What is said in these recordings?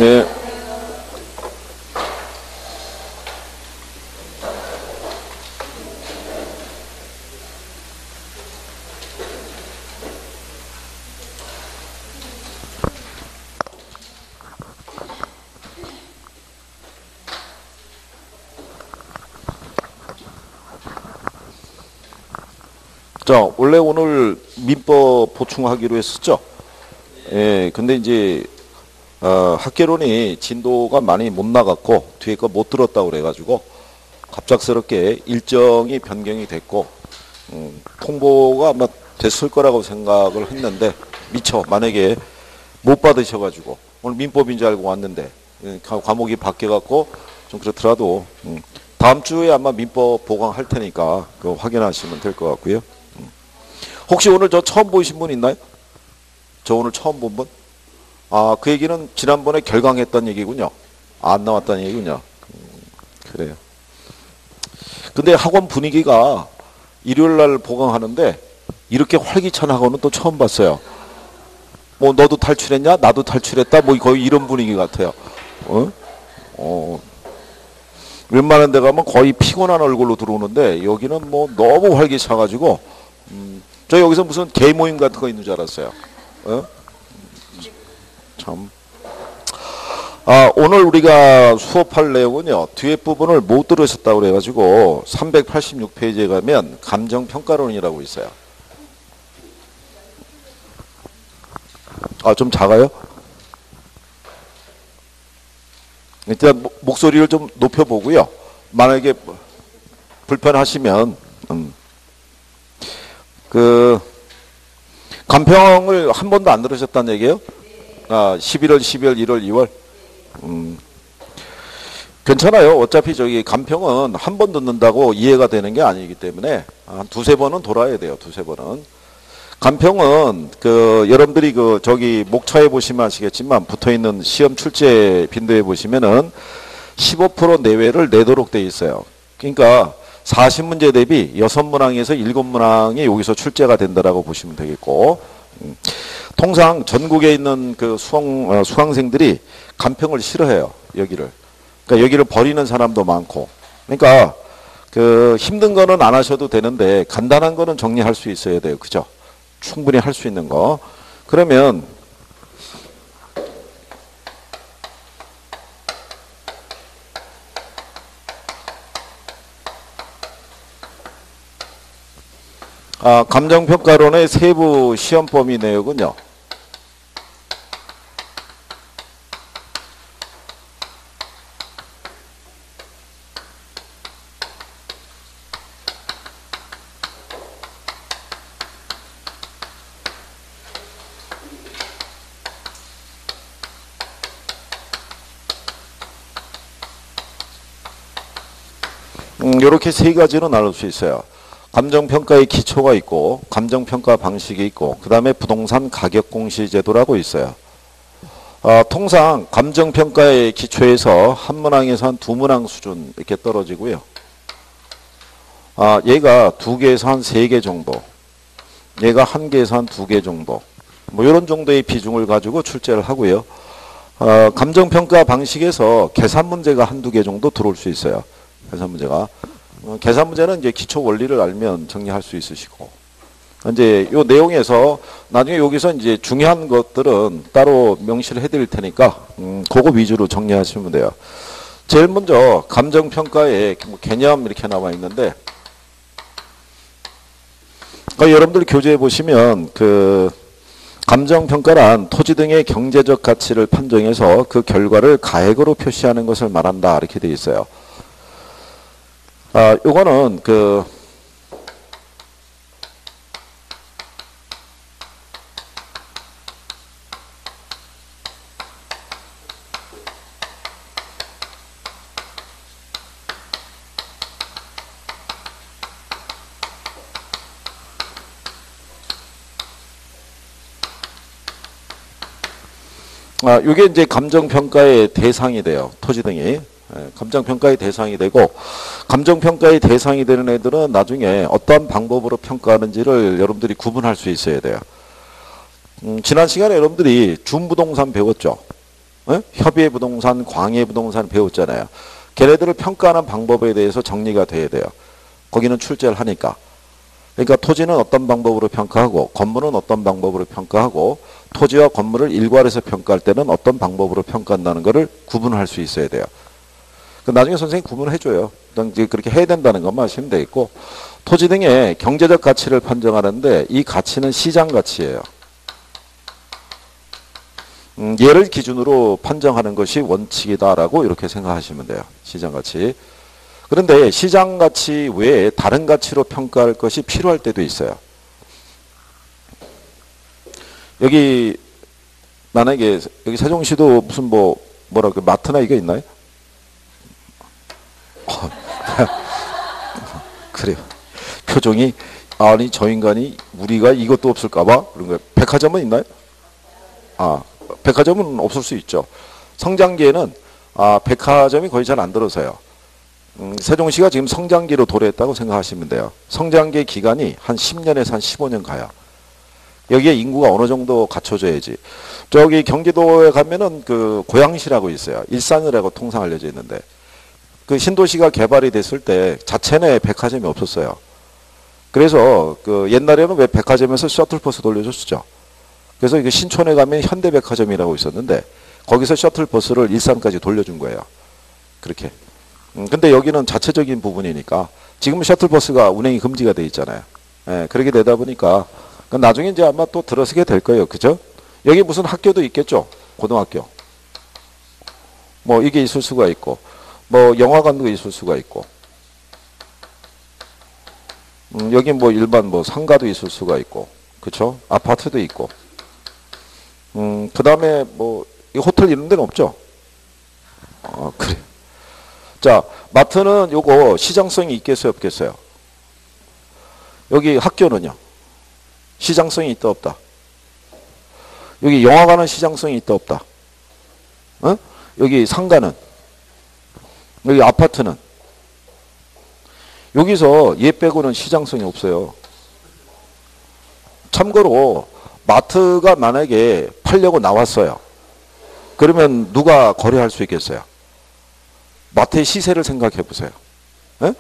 네. 자, 원래 오늘 민법 보충하기로 했었죠? 예, 근데 이제, 학개론이 진도가 많이 못 나갔고, 뒤에 거 못 들었다고 그래가지고, 갑작스럽게 일정이 변경이 됐고, 통보가 아마 됐을 거라고 생각을 했는데, 미처 만약에 못 받으셔가지고, 오늘 민법인 줄 알고 왔는데, 과목이 바뀌어갖고, 좀 그렇더라도, 다음 주에 아마 민법 보강할 테니까, 그거 확인하시면 될 것 같고요. 혹시 오늘 저 처음 보이신 분 있나요? 저 오늘 처음 본 분? 아, 그 얘기는 지난번에 결강했던 얘기군요. 안 나왔다는 얘기군요. 그래요. 근데 학원 분위기가 일요일 날 보강하는데 이렇게 활기찬 학원은 또 처음 봤어요. 뭐 너도 탈출했냐? 나도 탈출했다. 뭐 거의 이런 분위기 같아요. 웬만한 데 가면 거의 피곤한 얼굴로 들어오는데 여기는 뭐 너무 활기차가지고 저 여기서 무슨 개 모임 같은 거 있는 줄 알았어요. 참. 오늘 우리가 수업할 내용은요. 뒤에 부분을 못 들으셨다고 그래가지고 386페이지에 가면 감정평가론이라고 있어요. 좀 작아요? 일단 목소리를 좀 높여보고요. 만약에 불편하시면 감평을 한 번도 안 들으셨다는 얘기예요? 11월, 12월, 1월, 2월. 괜찮아요. 어차피 저기 감평은 한 번 듣는다고 이해가 되는 게 아니기 때문에 한 두세 번은 돌아야 돼요. 두세 번은. 감평은 여러분들이 저기 목차에 보시면 아시겠지만 붙어있는 시험 출제 빈도에 보시면은 15% 내외를 내도록 돼 있어요. 그러니까 40문제 대비 6문항에서 7문항이 여기서 출제가 된다라고 보시면 되겠고, 통상 전국에 있는 수강생들이 감평을 싫어해요. 여기를. 그러니까 여기를 버리는 사람도 많고. 그러니까 힘든 거는 안 하셔도 되는데 간단한 거는 정리할 수 있어야 돼요. 그죠? 충분히 할 수 있는 거. 그러면 감정평가론의 세부 시험 범위 내역은요. 이렇게 세 가지로 나눌 수 있어요. 감정평가의 기초가 있고 감정평가 방식이 있고 그 다음에 부동산 가격공시제도라고 있어요. 통상 감정평가의 기초에서 한 문항에서 한 두 문항 수준 이렇게 떨어지고요. 얘가 두 개에서 한 세 개 정도, 얘가 한 개에서 한 두 개 정도, 뭐 이런 정도의 비중을 가지고 출제를 하고요. 감정평가 방식에서 계산 문제가 한두 개 정도 들어올 수 있어요. 계산 문제가. 계산 문제는 이제 기초 원리를 알면 정리할 수 있으시고, 이제 요 내용에서 나중에 여기서 이제 중요한 것들은 따로 명시를 해드릴 테니까, 그거 위주로 정리하시면 돼요. 제일 먼저 감정평가의 개념 이렇게 나와 있는데, 여러분들 교재에 보시면 감정평가란 토지 등의 경제적 가치를 판정해서 그 결과를 가액으로 표시하는 것을 말한다 이렇게 되어 있어요. 요거는 요게 이제 감정평가의 대상이 돼요. 토지 등이. 감정평가의 대상이 되고, 감정평가의 대상이 되는 애들은 나중에 어떤 방법으로 평가하는지를 여러분들이 구분할 수 있어야 돼요. 지난 시간에 여러분들이 준부동산 배웠죠. 협의의 부동산, 광의의 부동산 배웠잖아요. 걔네들을 평가하는 방법에 대해서 정리가 돼야 돼요. 거기는 출제를 하니까. 그러니까 토지는 어떤 방법으로 평가하고 건물은 어떤 방법으로 평가하고 토지와 건물을 일괄해서 평가할 때는 어떤 방법으로 평가한다는 것을 구분할 수 있어야 돼요. 나중에 선생님이 구분을 해줘요. 그렇게 해야 된다는 것만 아시면 되겠고, 토지 등의 경제적 가치를 판정하는데 이 가치는 시장 가치예요. 얘를 기준으로 판정하는 것이 원칙이다라고 이렇게 생각하시면 돼요. 시장 가치. 그런데 시장 가치 외에 다른 가치로 평가할 것이 필요할 때도 있어요. 여기 만약에 여기 세종시도 무슨 뭐랄까 마트나 이게 있나요? 그래요. 표정이 아니 저 인간이 우리가 이것도 없을까봐 그런 거예요. 백화점은 있나요? 백화점은 없을 수 있죠. 성장기에는 백화점이 거의 잘 안 들어서요. 세종시가 지금 성장기로 도래했다고 생각하시면 돼요. 성장기 기간이 한 10년에서 한 15년 가요. 여기에 인구가 어느 정도 갖춰져야지. 저기 경기도에 가면은 그 고양시라고 있어요. 일산이라고 통상 알려져 있는데 그 신도시가 개발이 됐을 때 자체 내 백화점이 없었어요. 그래서 그 옛날에는 왜 백화점에서 셔틀버스 돌려줬었죠. 그래서 이게 신촌에 가면 현대백화점이라고 있었는데 거기서 셔틀버스를 일산까지 돌려준 거예요. 그렇게. 근데 여기는 자체적인 부분이니까 지금 셔틀버스가 운행이 금지가 돼 있잖아요. 예, 그렇게 되다 보니까 나중에 이제 아마 또 들어서게 될 거예요. 그죠? 여기 무슨 학교도 있겠죠? 고등학교. 뭐 이게 있을 수가 있고 뭐 영화관도 있을 수가 있고 여기 뭐 일반 뭐 상가도 있을 수가 있고 그쵸? 아파트도 있고 그 다음에 뭐 호텔 이런 데는 없죠? 그래. 자, 마트는 요거 시장성이 있겠어요, 없겠어요? 여기 학교는요? 시장성이 있다, 없다? 여기 영화관은 시장성이 있다, 없다? 여기 상가는? 여기 아파트는? 여기서 얘 빼고는 시장성이 없어요. 참고로 마트가 만약에 팔려고 나왔어요. 그러면 누가 거래할 수 있겠어요? 마트의 시세를 생각해 보세요. 에?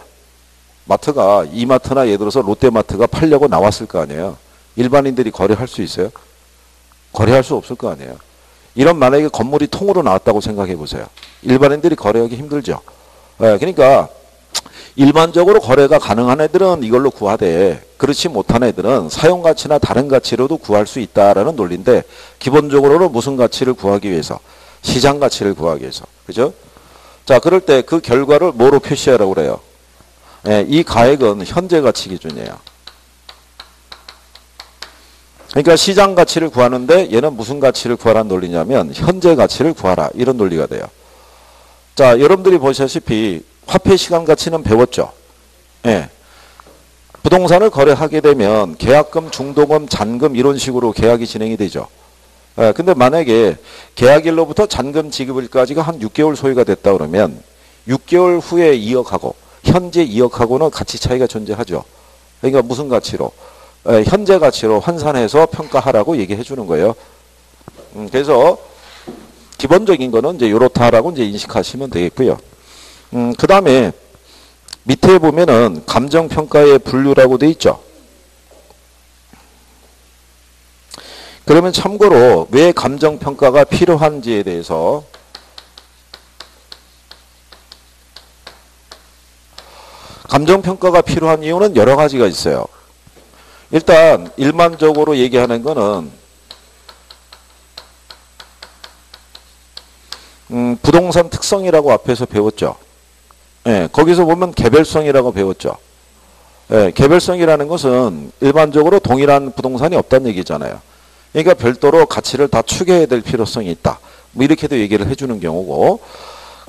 마트가 이마트나 예를 들어서 롯데마트가 팔려고 나왔을 거 아니에요. 일반인들이 거래할 수 있어요? 거래할 수 없을 거 아니에요. 이런 만약에 건물이 통으로 나왔다고 생각해 보세요. 일반인들이 거래하기 힘들죠. 예, 그러니까 일반적으로 거래가 가능한 애들은 이걸로 구하되 그렇지 못한 애들은 사용가치나 다른 가치로도 구할 수 있다라는 논리인데 기본적으로는 무슨 가치를 구하기 위해서? 시장 가치를 구하기 위해서. 그죠? 자, 그럴 때 그 결과를 뭐로 표시하라고 그래요? 예, 이 가액은 현재 가치 기준이에요. 그러니까 시장 가치를 구하는데 얘는 무슨 가치를 구하라는 논리냐면 현재 가치를 구하라. 이런 논리가 돼요. 자, 여러분들이 보시다시피 화폐 시간 가치는 배웠죠? 예. 부동산을 거래하게 되면 계약금, 중도금, 잔금 이런 식으로 계약이 진행이 되죠. 예, 근데 만약에 계약일로부터 잔금 지급일까지가 한 6개월 소요가 됐다 그러면 6개월 후에 2억하고 현재 2억하고는 가치 차이가 존재하죠. 그러니까 무슨 가치로? 예, 현재 가치로 환산해서 평가하라고 얘기해 주는 거예요. 그래서 기본적인 거는 이제 요렇다라고 이제 인식하시면 되겠고요. 그 다음에 밑에 보면은 감정평가의 분류라고 돼 있죠. 그러면 참고로 왜 감정평가가 필요한지에 대해서 감정평가가 필요한 이유는 여러 가지가 있어요. 일단 일반적으로 얘기하는 거는 부동산 특성이라고 앞에서 배웠죠. 예, 거기서 보면 개별성이라고 배웠죠. 예, 개별성이라는 것은 일반적으로 동일한 부동산이 없다는 얘기잖아요. 그러니까 별도로 가치를 다 추계해야 될 필요성이 있다. 뭐 이렇게도 얘기를 해주는 경우고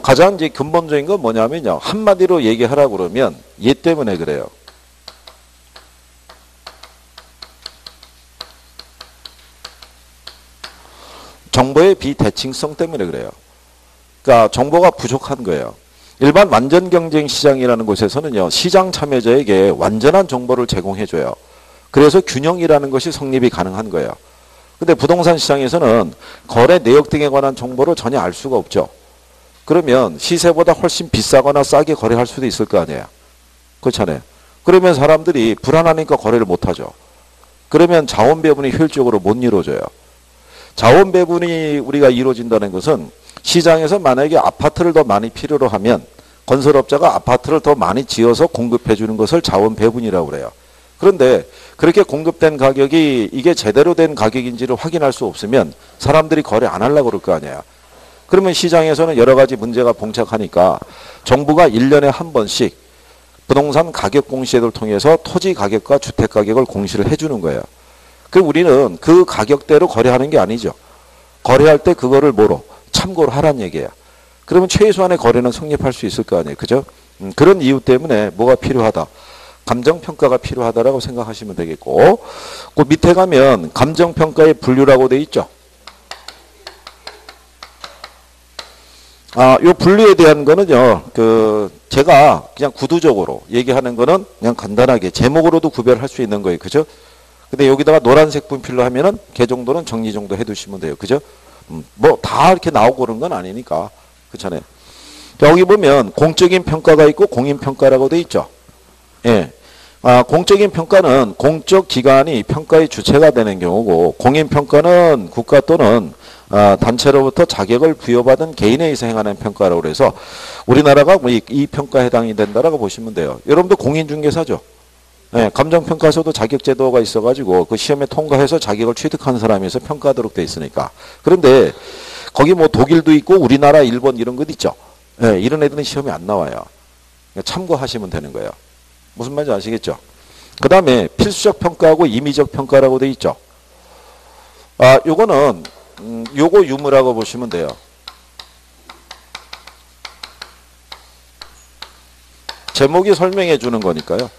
가장 이제 근본적인 건 뭐냐면요. 한마디로 얘기하라고 그러면 얘 때문에 그래요. 정보의 비대칭성 때문에 그래요. 그러니까 정보가 부족한 거예요. 일반 완전 경쟁 시장이라는 곳에서는요. 시장 참여자에게 완전한 정보를 제공해줘요. 그래서 균형이라는 것이 성립이 가능한 거예요. 근데 부동산 시장에서는 거래 내역 등에 관한 정보를 전혀 알 수가 없죠. 그러면 시세보다 훨씬 비싸거나 싸게 거래할 수도 있을 거 아니에요. 그렇잖아요. 그러면 사람들이 불안하니까 거래를 못하죠. 그러면 자원 배분이 효율적으로 못 이루어져요. 자원 배분이 우리가 이루어진다는 것은 시장에서 만약에 아파트를 더 많이 필요로 하면 건설업자가 아파트를 더 많이 지어서 공급해 주는 것을 자원 배분이라고 그래요. 그런데 그렇게 공급된 가격이 이게 제대로 된 가격인지를 확인할 수 없으면 사람들이 거래 안 하려고 그럴 거 아니에요. 그러면 시장에서는 여러 가지 문제가 봉착하니까 정부가 1년에 한 번씩 부동산 가격 공시제도를 통해서 토지 가격과 주택 가격을 공시를 해주는 거예요. 그럼 우리는 그 가격대로 거래하는 게 아니죠. 거래할 때 그거를 뭐로? 참고를 하란 얘기예요. 그러면 최소한의 거래는 성립할 수 있을 거 아니에요. 그죠? 그런 이유 때문에 뭐가 필요하다. 감정평가가 필요하다라고 생각하시면 되겠고, 그 밑에 가면 감정평가의 분류라고 돼 있죠. 요 분류에 대한 거는요, 제가 그냥 구두적으로 얘기하는 거는 그냥 간단하게 제목으로도 구별할 수 있는 거예요. 그죠? 근데 여기다가 노란색 분필로 하면은 그 정도는 정리 정도 해 두시면 돼요. 그죠? 뭐 다 이렇게 나오고 그런 건 아니니까. 그렇잖아요. 여기 보면 공적인 평가가 있고 공인평가라고 돼 있죠. 예. 공적인 평가는 공적 기관이 평가의 주체가 되는 경우고, 공인평가는 국가 또는 단체로부터 자격을 부여받은 개인에 의해서 행하는 평가라고 그래서 우리나라가 이 평가에 해당이 된다라고 보시면 돼요. 여러분도 공인중개사죠. 예, 감정평가서도 자격제도가 있어가지고 그 시험에 통과해서 자격을 취득한 사람에서 평가하도록 돼 있으니까. 그런데 거기 뭐 독일도 있고 우리나라, 일본 이런 것 있죠. 예, 이런 애들은 시험에 안 나와요. 참고하시면 되는 거예요. 무슨 말인지 아시겠죠? 그 다음에 필수적 평가하고 임의적 평가라고 돼 있죠. 요거는 요거 유무라고 보시면 돼요. 제목이 설명해 주는 거니까요.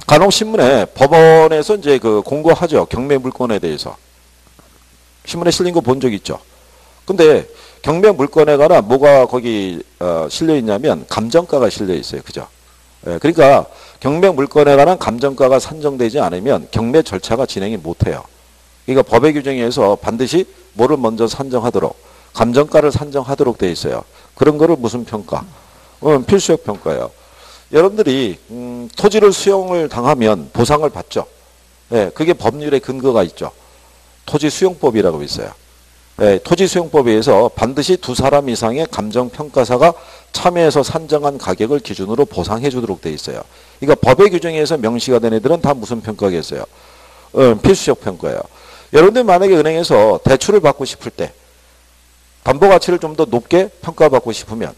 간혹 신문에 법원에서 이제 공고하죠. 경매 물건에 대해서. 신문에 실린 거 본 적 있죠. 근데 경매 물건에 관한 뭐가 거기 실려 있냐면 감정가가 실려 있어요. 그죠? 예, 그러니까 경매 물건에 관한 감정가가 산정되지 않으면 경매 절차가 진행이 못 해요. 그러니까 법의 규정에 의해서 반드시 뭐를 먼저 산정하도록, 감정가를 산정하도록 돼 있어요. 그런 거를 무슨 평가? 필수적 평가예요. 여러분들이 토지를 수용을 당하면 보상을 받죠. 예, 그게 법률의 근거가 있죠. 토지 수용법이라고 있어요. 예, 토지 수용법에 의해서 반드시 2사람 이상의 감정평가사가 참여해서 산정한 가격을 기준으로 보상해 주도록 돼 있어요. 그러니까 법의 규정에 의해서 명시가 된 애들은 다 무슨 평가겠어요? 필수적 평가예요. 여러분들 만약에 은행에서 대출을 받고 싶을 때 담보가치를 좀 더 높게 평가받고 싶으면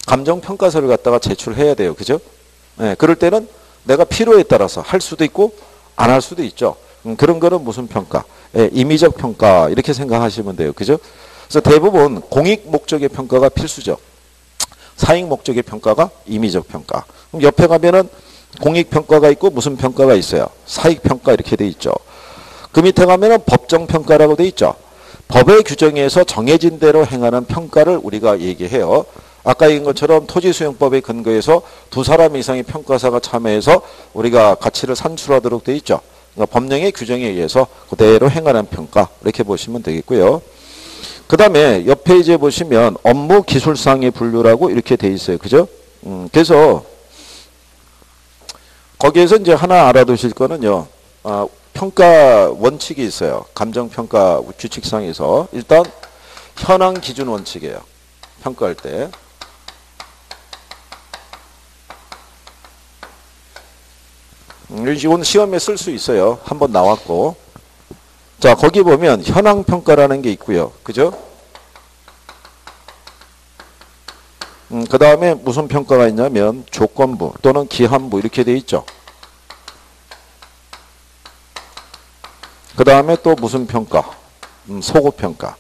감정평가서를 갖다가 제출해야 돼요. 그죠? 예, 그럴 때는 내가 필요에 따라서 할 수도 있고 안 할 수도 있죠. 그런 거는 무슨 평가? 예, 임의적 평가 이렇게 생각하시면 돼요. 그죠? 그래서 대부분 공익 목적의 평가가 필수죠. 사익 목적의 평가가 임의적 평가. 그럼 옆에 가면은 공익 평가가 있고 무슨 평가가 있어요? 사익 평가 이렇게 돼 있죠. 그 밑에 가면은 법정 평가라고 돼 있죠. 법의 규정에서 정해진 대로 행하는 평가를 우리가 얘기해요. 아까 얘기한 것처럼 토지수용법에 근거해서 2사람 이상의 평가사가 참여해서 우리가 가치를 산출하도록 돼 있죠. 그러니까 법령의 규정에 의해서 그대로 행하는 평가 이렇게 보시면 되겠고요. 그 다음에 옆 페이지에 보시면 업무 기술상의 분류라고 이렇게 돼 있어요. 그죠? 그래서 거기에서 이제 하나 알아두실 거는요. 평가 원칙이 있어요. 감정평가 규칙상에서 일단 현황 기준 원칙이에요. 평가할 때. 이건 시험에 쓸 수 있어요. 한번 나왔고. 자, 거기 보면 현황평가라는 게 있고요. 그죠? 그 다음에 무슨 평가가 있냐면 조건부 또는 기한부 이렇게 돼 있죠. 그 다음에 또 무슨 평가? 소고평가.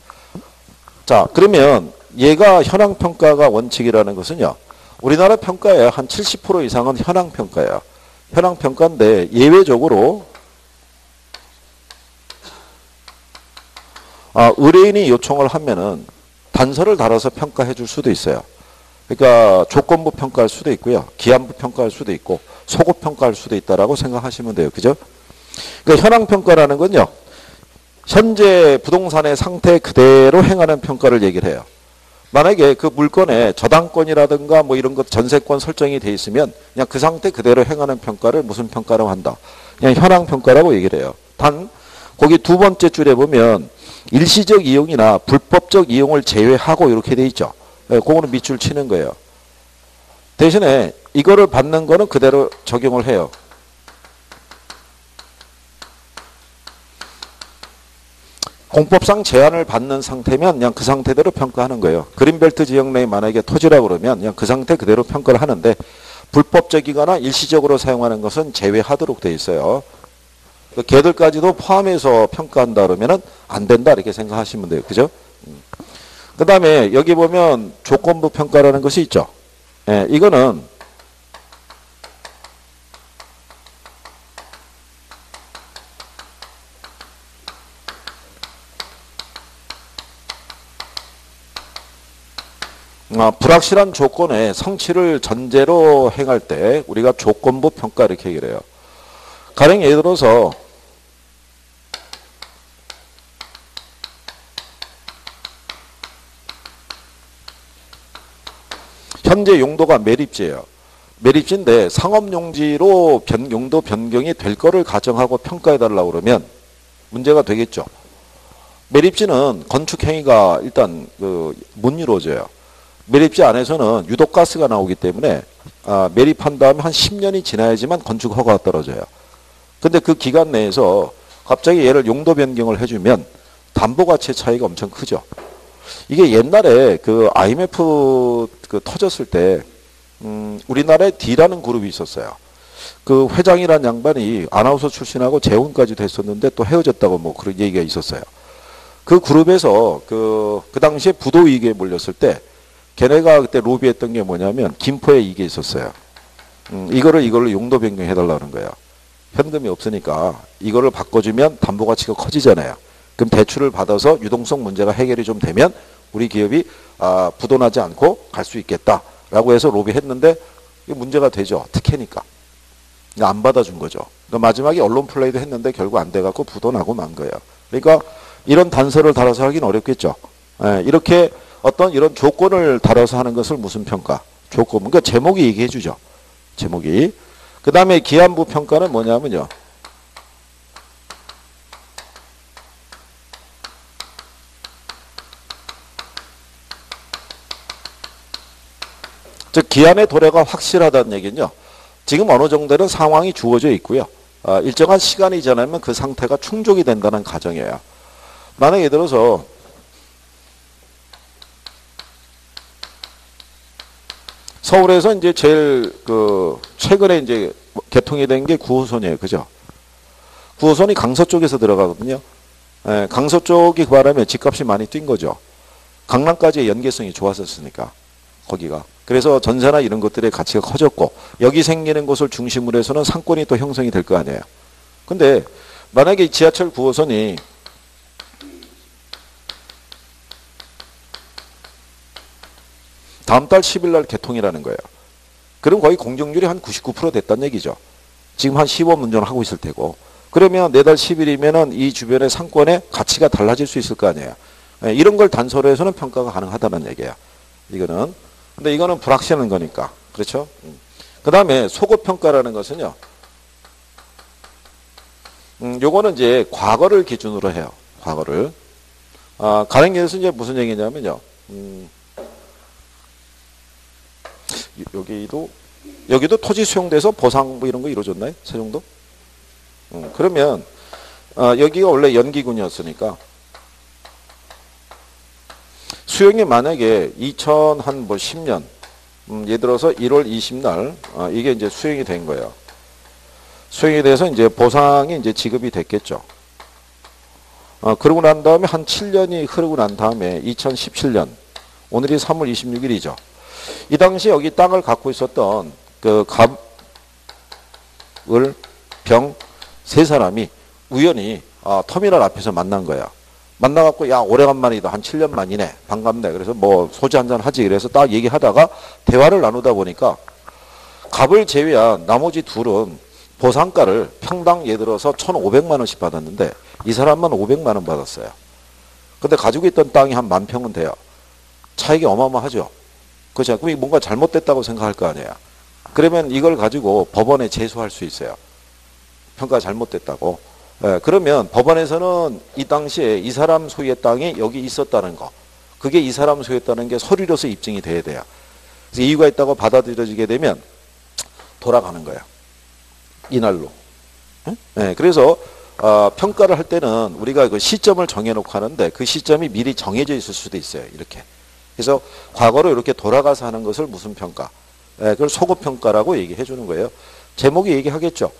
자, 그러면 얘가 현황평가가 원칙이라는 것은요. 우리나라 평가의 한 70% 이상은 현황평가예요. 현황평가인데 예외적으로 의뢰인이 요청을 하면은 단서를 달아서 평가해 줄 수도 있어요. 그러니까 조건부 평가할 수도 있고요. 기한부 평가할 수도 있고 소급 평가할 수도 있다라고 생각하시면 돼요. 그죠? 그러니까 현황 평가라는 건요. 현재 부동산의 상태 그대로 행하는 평가를 얘기를 해요. 만약에 그 물건에 저당권이라든가 뭐 이런 것 전세권 설정이 돼 있으면 그냥 그 상태 그대로 행하는 평가를 무슨 평가라고 한다. 그냥 현황 평가라고 얘기를 해요. 단 거기 두 번째 줄에 보면 일시적 이용이나 불법적 이용을 제외하고 이렇게 돼 있죠. 그거는 밑줄 치는 거예요. 대신에 이거를 받는 거는 그대로 적용을 해요. 공법상 제한을 받는 상태면 그냥 그 상태대로 평가하는 거예요. 그린벨트 지역 내에 만약에 토지라고 그러면 그냥 그 상태 그대로 평가를 하는데 불법적이거나 일시적으로 사용하는 것은 제외하도록 돼 있어요. 걔들까지도 포함해서 평가한다 그러면은 안 된다 이렇게 생각하시면 돼요. 그죠? 그 다음에 여기 보면 조건부 평가라는 것이 있죠. 예, 이거는 불확실한 조건의 성취를 전제로 행할 때 우리가 조건부 평가 이렇게 얘기를 해요. 가령 예를 들어서 현재 용도가 매립지예요. 매립지인데 상업용지로 용도 변경이 될 거를 가정하고 평가해달라고 그러면 문제가 되겠죠. 매립지는 건축행위가 일단 못 이루어져요. 매립지 안에서는 유독가스가 나오기 때문에 매립한 다음에 한 10년이 지나야지만 건축 허가가 떨어져요. 근데 그 기간 내에서 갑자기 얘를 용도 변경을 해주면 담보가치의 차이가 엄청 크죠. 이게 옛날에 그 IMF 터졌을 때 우리나라에 D라는 그룹이 있었어요. 그 회장이란 양반이 아나운서 출신하고 재혼까지 됐었는데 또 헤어졌다고 뭐 그런 얘기가 있었어요. 그 그룹에서 그 당시에 부도 위기에 몰렸을 때 걔네가 그때 로비했던 게 뭐냐면 김포에 이게 있었어요. 이거를 용도 변경해달라는 거예요. 현금이 없으니까 이거를 바꿔주면 담보 가치가 커지잖아요. 그럼 대출을 받아서 유동성 문제가 해결이 좀 되면 우리 기업이 부도나지 않고 갈 수 있겠다라고 해서 로비했는데 이게 문제가 되죠. 특혜니까. 안 받아준 거죠. 그러니까 마지막에 언론 플레이도 했는데 결국 안 돼갖고 부도나고 만 거예요. 그러니까 이런 단서를 달아서 하긴 어렵겠죠. 예, 이렇게 어떤 이런 조건을 달아서 하는 것을 무슨 평가? 조건. 그러니까 제목이 얘기해 주죠. 제목이. 그 다음에 기한부 평가는 뭐냐면요. 즉 기한의 도래가 확실하다는 얘기는요. 지금 어느 정도는 상황이 주어져 있고요. 일정한 시간이 지나면 그 상태가 충족이 된다는 가정이에요. 만약에 예를 들어서 서울에서 이제 제일 최근에 이제 개통이 된 게 9호선이에요. 그죠? 9호선이 강서 쪽에서 들어가거든요. 예, 강서 쪽이 그 바람에 집값이 많이 뛴 거죠. 강남까지의 연계성이 좋았었으니까 거기가. 그래서 전세나 이런 것들의 가치가 커졌고 여기 생기는 곳을 중심으로 해서는 상권이 또 형성이 될 거 아니에요. 근데 만약에 지하철 9호선이 다음 달 10일 날 개통이라는 거예요. 그럼 거의 공정률이 한 99% 됐다는 얘기죠. 지금 한 15년 운전을 하고 있을 테고. 그러면 내달 10일이면은 이 주변의 상권의 가치가 달라질 수 있을 거 아니에요. 이런 걸 단서로 해서는 평가가 가능하다는 얘기예요. 이거는. 근데 이거는 불확실한 거니까. 그렇죠? 그 다음에 소급평가라는 것은요. 요거는 이제 과거를 기준으로 해요. 과거를. 가령에서 이제 무슨 얘기냐면요. 여기도 토지 수용돼서 보상 뭐 이런 거 이루어졌나요? 세종도? 그러면 여기가 원래 연기군이었으니까 수용이 만약에 2010년 예를 들어서 1월 20날 이게 이제 수용이 된 거예요. 수용이 돼서 이제 보상이 이제 지급이 됐겠죠. 그러고 난 다음에 한 7년이 흐르고 난 다음에 2017년 오늘이 3월 26일이죠. 이 당시 여기 땅을 갖고 있었던 그 갑, 을, 병 세 사람이 우연히 터미널 앞에서 만난 거야. 만나갖고 야 오래간만이다 한 7년 만이네 반갑네 그래서 뭐 소주 한잔 하지 그래서 딱 얘기하다가 대화를 나누다 보니까 갑을 제외한 나머지 둘은 보상가를 평당 예를 들어서 1,500만 원씩 받았는데 이 사람만 500만 원 받았어요. 근데 가지고 있던 땅이 한 10,000평은 돼요. 차익이 어마어마하죠. 그렇죠. 그럼 뭔가 잘못됐다고 생각할 거 아니에요. 그러면 이걸 가지고 법원에 제소할 수 있어요. 평가 잘못됐다고. 예, 그러면 법원에서는 이 당시에 이 사람 소유의 땅이 여기 있었다는 거. 그게 이 사람 소유였다는 게 서류로서 입증이 돼야 돼요. 그래서 이유가 있다고 받아들여지게 되면 돌아가는 거예요. 이날로. 예, 그래서 평가를 할 때는 우리가 그 시점을 정해놓고 하는데 그 시점이 미리 정해져 있을 수도 있어요. 이렇게. 그래서 과거로 이렇게 돌아가서 하는 것을 무슨 평가? 예, 그걸 소급평가라고 얘기해 주는 거예요. 제목이 얘기하겠죠.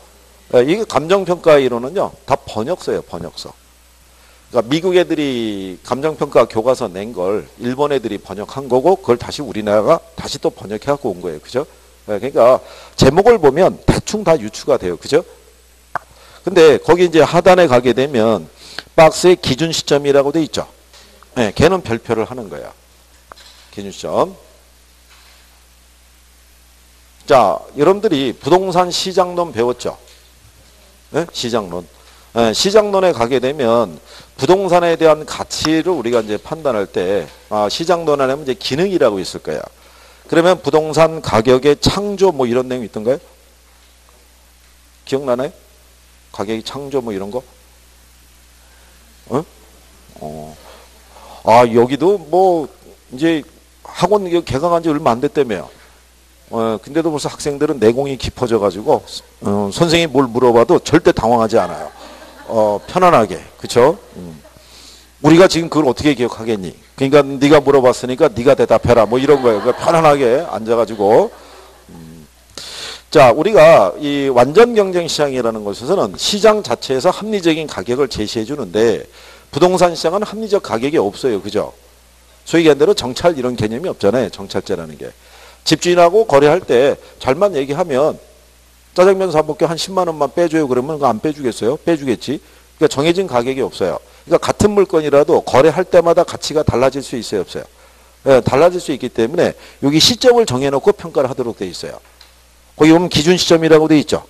예, 이게 감정평가 이론은요. 다 번역서예요. 번역서. 그러니까 미국 애들이 감정평가 교과서 낸 걸 일본 애들이 번역한 거고 그걸 다시 우리나라가 다시 또 번역해 갖고 온 거예요. 그죠? 예, 그러니까 제목을 보면 대충 다 유추가 돼요. 그죠? 근데 거기 이제 하단에 가게 되면 박스에 기준 시점이라고 돼 있죠. 예, 걔는 별표를 하는 거예요. 기준 시점. 자, 여러분들이 부동산 시장론 배웠죠? 예? 시장론. 예, 시장론에 가게 되면 부동산에 대한 가치를 우리가 이제 판단할 때 시장론 안에 이제 기능이라고 있을 거예요. 그러면 부동산 가격의 창조 뭐 이런 내용이 있던가요? 기억나나요? 가격의 창조 뭐 이런 거? 여기도 뭐 이제 학원 개강한 지 얼마 안 됐다며요. 근데도 벌써 학생들은 내공이 깊어져 가지고 선생님이 뭘 물어봐도 절대 당황하지 않아요. 편안하게. 그쵸? 우리가 지금 그걸 어떻게 기억하겠니? 그러니까 네가 물어봤으니까 네가 대답해라. 뭐 이런 거예요. 그러니까 편안하게 앉아가지고. 자, 우리가 이 완전 경쟁 시장이라는 것에서는 시장 자체에서 합리적인 가격을 제시해 주는데 부동산 시장은 합리적 가격이 없어요. 그죠? 소위 얘기한 대로 정찰 이런 개념이 없잖아요. 정찰제라는 게. 집주인하고 거래할 때 잘만 얘기하면 짜장면 사먹게 한 10만 원만 빼줘요. 그러면 그거 안 빼주겠어요? 빼주겠지. 그러니까 정해진 가격이 없어요. 그러니까 같은 물건이라도 거래할 때마다 가치가 달라질 수 있어요? 없어요? 네, 달라질 수 있기 때문에 여기 시점을 정해놓고 평가를 하도록 돼 있어요. 거기 보면 기준 시점이라고 돼 있죠.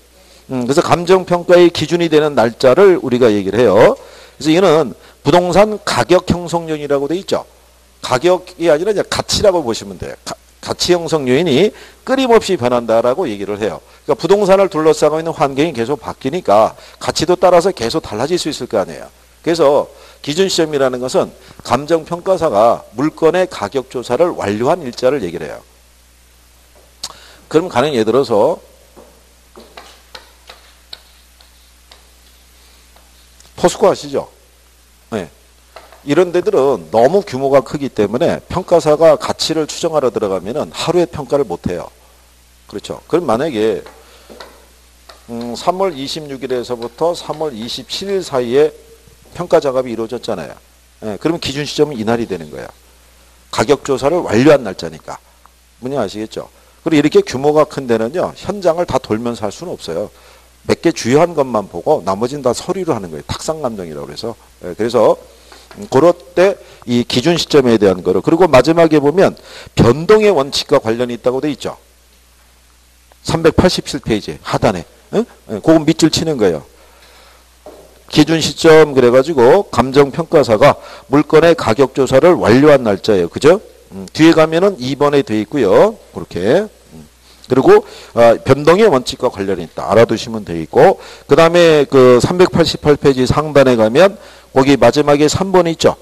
그래서 감정평가의 기준이 되는 날짜를 우리가 얘기를 해요. 그래서 이거는 부동산 가격 형성론이라고 돼 있죠. 가격이 아니라 이제 가치라고 보시면 돼요. 가치 형성 요인이 끊임없이 변한다라고 얘기를 해요. 그러니까 부동산을 둘러싸고 있는 환경이 계속 바뀌니까 가치도 따라서 계속 달라질 수 있을 거 아니에요. 그래서 기준 시점이라는 것은 감정평가사가 물건의 가격 조사를 완료한 일자를 얘기를 해요. 그럼 가령 예를 들어서 포스코 아시죠? 네. 이런 데들은 너무 규모가 크기 때문에 평가사가 가치를 추정하러 들어가면은 하루에 평가를 못 해요. 그렇죠. 그럼 만약에 3월 26일에서부터 3월 27일 사이에 평가 작업이 이루어졌잖아요. 예, 그러면 기준 시점은 이날이 되는 거예요. 가격 조사를 완료한 날짜니까. 뭔지 아시겠죠? 그리고 이렇게 규모가 큰 데는요. 현장을 다 돌면서 할 수는 없어요. 몇 개 주요한 것만 보고 나머지는 다 서류로 하는 거예요. 탁상 감정이라고 그래서. 예, 그래서 그럴 때 이 기준 시점에 대한 거를 그리고 마지막에 보면 변동의 원칙과 관련이 있다고 돼 있죠. 387페이지 하단에. 응? 그거 밑줄 치는 거예요. 기준 시점 그래가지고 감정평가사가 물건의 가격 조사를 완료한 날짜예요. 그죠? 뒤에 가면은 2번에 돼 있고요. 그렇게. 그리고 변동의 원칙과 관련이 있다. 알아두시면 돼 있고 그 다음에 그 388페이지 상단에 가면 거기 마지막에 3번 있죠.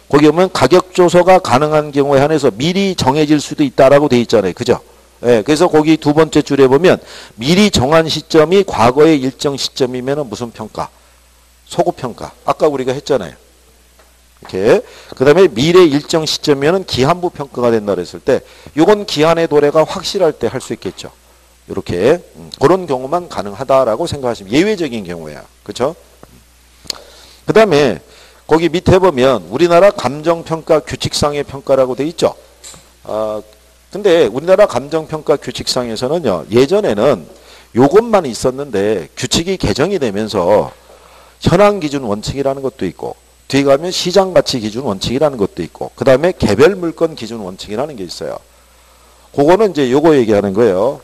거기 보면 가격 조사가 가능한 경우에 한해서 미리 정해질 수도 있다라고 돼 있잖아요. 그죠? 예, 그래서 거기 두 번째 줄에 보면 미리 정한 시점이 과거의 일정 시점이면 무슨 평가? 소급평가. 아까 우리가 했잖아요. 이렇게. 그 다음에 미래 일정 시점이면 기한부 평가가 된다 그랬을 때 이건 기한의 도래가 확실할 때 할 수 있겠죠. 이렇게. 그런 경우만 가능하다라고 생각하시면 예외적인 경우야. 그렇죠? 그 다음에 거기 밑에 보면 우리나라 감정평가 규칙상의 평가라고 돼 있죠. 근데 우리나라 감정평가 규칙상에서는요. 예전에는 요것만 있었는데 규칙이 개정이 되면서 현황기준 원칙이라는 것도 있고 뒤에 가면 시장가치 기준 원칙이라는 것도 있고 그 다음에 개별 물건 기준 원칙이라는 게 있어요. 그거는 이제 요거 얘기하는 거예요.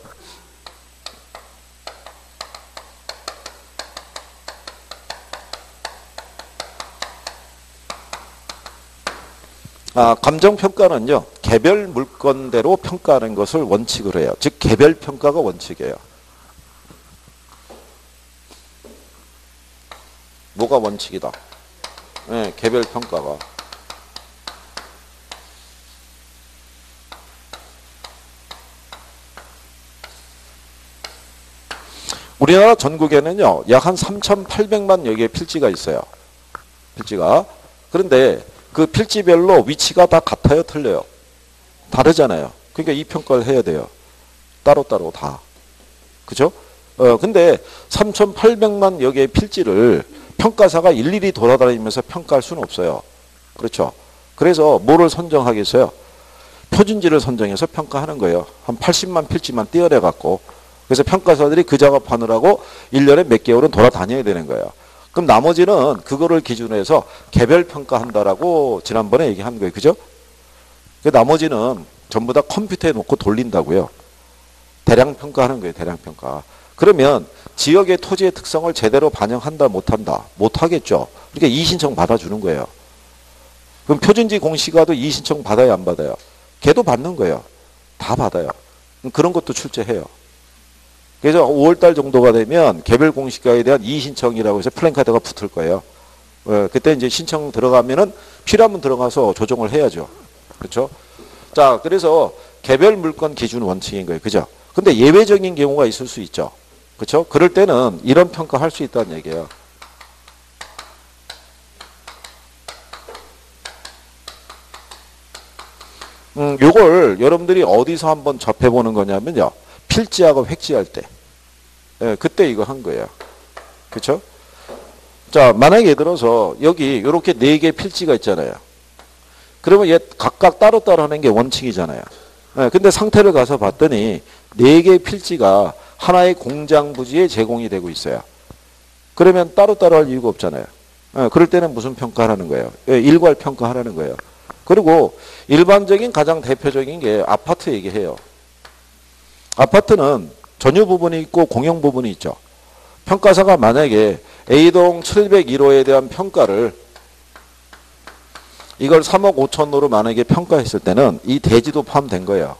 감정평가는요, 개별 물건대로 평가하는 것을 원칙으로 해요. 즉, 개별 평가가 원칙이에요. 뭐가 원칙이다? 네, 개별 평가가. 우리나라 전국에는요, 약 한 3,800만 여개의 필지가 있어요. 필지가. 그런데 그 필지별로 위치가 다 같아요, 틀려요? 다르잖아요. 그러니까 이 평가를 해야 돼요. 따로따로 다. 그죠? 근데 3,800만 여개의 필지를 평가사가 일일이 돌아다니면서 평가할 수는 없어요. 그렇죠? 그래서 뭐를 선정하겠어요? 표준지를 선정해서 평가하는 거예요. 한 80만 필지만 떼어내 갖고. 그래서 평가사들이 그 작업하느라고 1년에 몇 개월은 돌아다녀야 되는 거예요. 그럼 나머지는 그거를 기준으로 해서 개별 평가한다라고 지난번에 얘기한 거예요. 그죠? 그 나머지는 전부 다 컴퓨터에 놓고 돌린다고요. 대량 평가하는 거예요. 대량 평가. 그러면 지역의 토지의 특성을 제대로 반영한다 못한다? 못하겠죠. 그러니까 이의신청 받아주는 거예요. 그럼 표준지 공시가도 이의신청 받아야 안 받아요? 걔도 받는 거예요. 다 받아요. 그런 것도 출제해요. 그래서 5월달 정도가 되면 개별 공시가에 대한 이의신청이라고 해서 플랜카드가 붙을 거예요. 그때 이제 신청 들어가면은 필요하면 들어가서 조정을 해야죠. 그렇죠? 자, 그래서 개별 물건 기준 원칙인 거예요. 그죠? 근데 예외적인 경우가 있을 수 있죠. 그렇죠? 그럴 때는 이런 평가할 수 있다는 얘기예요. 요걸 여러분들이 어디서 한번 접해보는 거냐면요. 필지하고 획지할 때. 예, 그때 이거 한 거예요. 그렇죠? 자, 만약에 예를 들어서 여기 이렇게 4개 필지가 있잖아요. 그러면 얘 각각 따로따로 하는 게 원칙이잖아요. 예, 근데 상태를 가서 봤더니 4개의 필지가 하나의 공장 부지에 제공이 되고 있어요. 그러면 따로따로 할 이유가 없잖아요. 예, 그럴 때는 무슨 평가하라는 거예요? 예, 일괄 평가하라는 거예요. 그리고 일반적인 가장 대표적인 게 아파트 얘기해요. 아파트는 전유 부분이 있고 공용 부분이 있죠. 평가사가 만약에 A동 701호에 대한 평가를 이걸 3억 5천호로 만약에 평가했을 때는 이 대지도 포함된 거예요.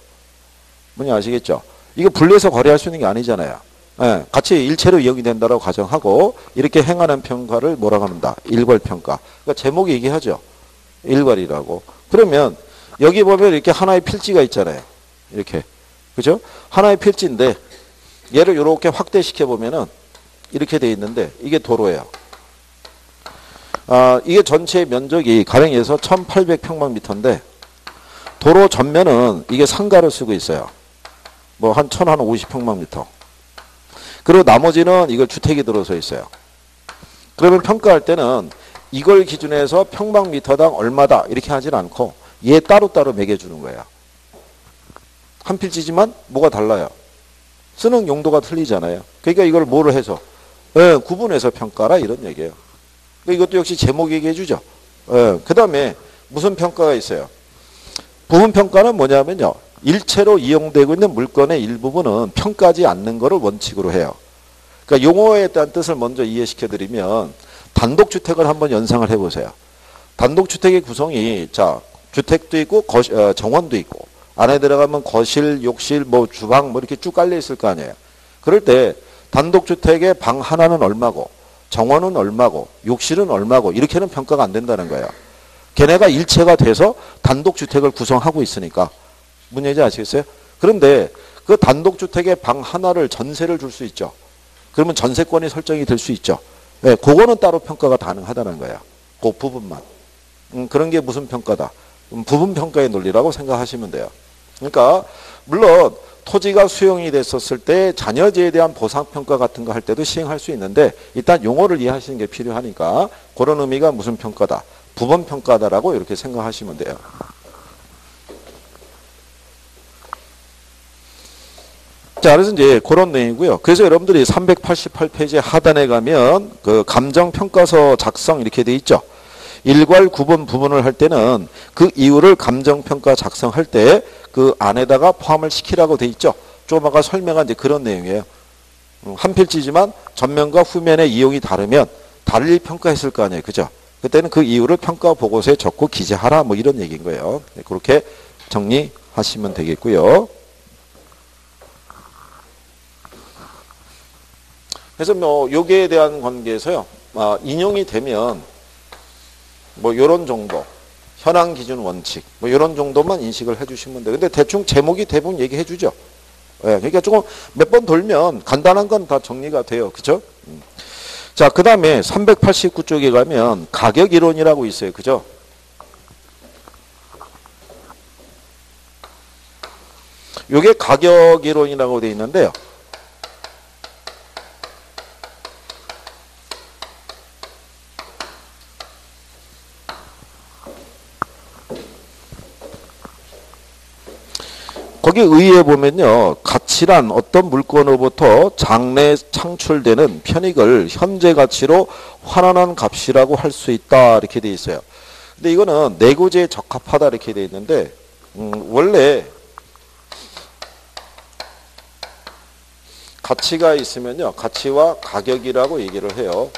뭔지 아시겠죠? 이거 분리해서 거래할 수 있는 게 아니잖아요. 예, 같이 일체로 이용이 된다고 가정하고 이렇게 행하는 평가를 뭐라고 합니다. 일괄평가. 그러니까 제목이 얘기하죠. 일괄이라고. 그러면 여기 보면 이렇게 하나의 필지가 있잖아요. 이렇게. 그죠? 하나의 필지인데 얘를 이렇게 확대시켜 보면은 이렇게 돼 있는데 이게 도로예요. 이게 전체 면적이 가령해서 1800평방미터인데 도로 전면은 이게 상가를 쓰고 있어요. 뭐 한 1050평방미터. 그리고 나머지는 이걸 주택이 들어서 있어요. 그러면 평가할 때는 이걸 기준해서 평방미터당 얼마다 이렇게 하진 않고 얘 따로따로 매겨주는 거예요. 한 필지지만 뭐가 달라요. 쓰는 용도가 틀리잖아요. 그러니까 이걸 뭐로 해서 구분해서 평가라 이런 얘기예요. 이것도 역시 제목 얘기해 주죠. 그 다음에 무슨 평가가 있어요. 부분평가는 뭐냐면요. 일체로 이용되고 있는 물건의 일부분은 평가하지 않는 것을 원칙으로 해요. 그러니까 용어에 대한 뜻을 먼저 이해시켜 드리면 단독주택을 한번 연상을 해보세요. 단독주택의 구성이 자 주택도 있고 정원도 있고 안에 들어가면 거실, 욕실, 뭐 주방 뭐 이렇게 쭉 깔려 있을 거 아니에요. 그럴 때 단독주택의 방 하나는 얼마고 정원은 얼마고 욕실은 얼마고 이렇게는 평가가 안 된다는 거예요. 걔네가 일체가 돼서 단독주택을 구성하고 있으니까. 무슨 얘기인지 아시겠어요? 그런데 그 단독주택의 방 하나를 전세를 줄 수 있죠. 그러면 전세권이 설정이 될 수 있죠. 네, 그거는 따로 평가가 가능하다는 거예요. 그 부분만. 그런 게 무슨 평가다? 부분평가의 논리라고 생각하시면 돼요. 그러니까 물론 토지가 수용이 됐었을 때 잔여지에 대한 보상평가 같은 거 할 때도 시행할 수 있는데 일단 용어를 이해하시는 게 필요하니까 그런 의미가 무슨 평가다? 부분평가다라고 이렇게 생각하시면 돼요. 자, 그래서 이제 그런 내용이고요. 그래서 여러분들이 388페이지 하단에 가면 그 감정평가서 작성 이렇게 돼 있죠. 일괄 구분 부분을 할 때는 그 이유를 감정평가 작성할 때 그 안에다가 포함을 시키라고 돼 있죠. 좀 아까 설명한 이제 그런 내용이에요. 한 필지지만 전면과 후면의 이용이 다르면 달리 평가했을 거 아니에요. 그죠? 그때는 그 이유를 평가 보고서에 적고 기재하라 뭐 이런 얘기인 거예요. 네, 그렇게 정리하시면 되겠고요. 그래서 뭐 여기에 대한 관계에서요. 인용이 되면 뭐 요런 정도 현황 기준 원칙 뭐 이런 정도만 인식을 해주시면 돼요. 근데 대충 제목이 대부분 얘기해 주죠. 예, 그러니까 조금 몇 번 돌면 간단한 건 다 정리가 돼요. 그죠? 자, 그 다음에 389쪽에 가면 가격 이론이라고 있어요. 그죠? 요게 가격 이론이라고 되어 있는데요. 거기 의의에 보면요. 가치란 어떤 물건으로부터 장래 창출되는 편익을 현재 가치로 환원한 값이라고 할 수 있다. 이렇게 돼 있어요. 근데 이거는 내구재에 적합하다 이렇게 돼 있는데 원래 가치가 있으면요. 가치와 가격이라고 얘기를 해요.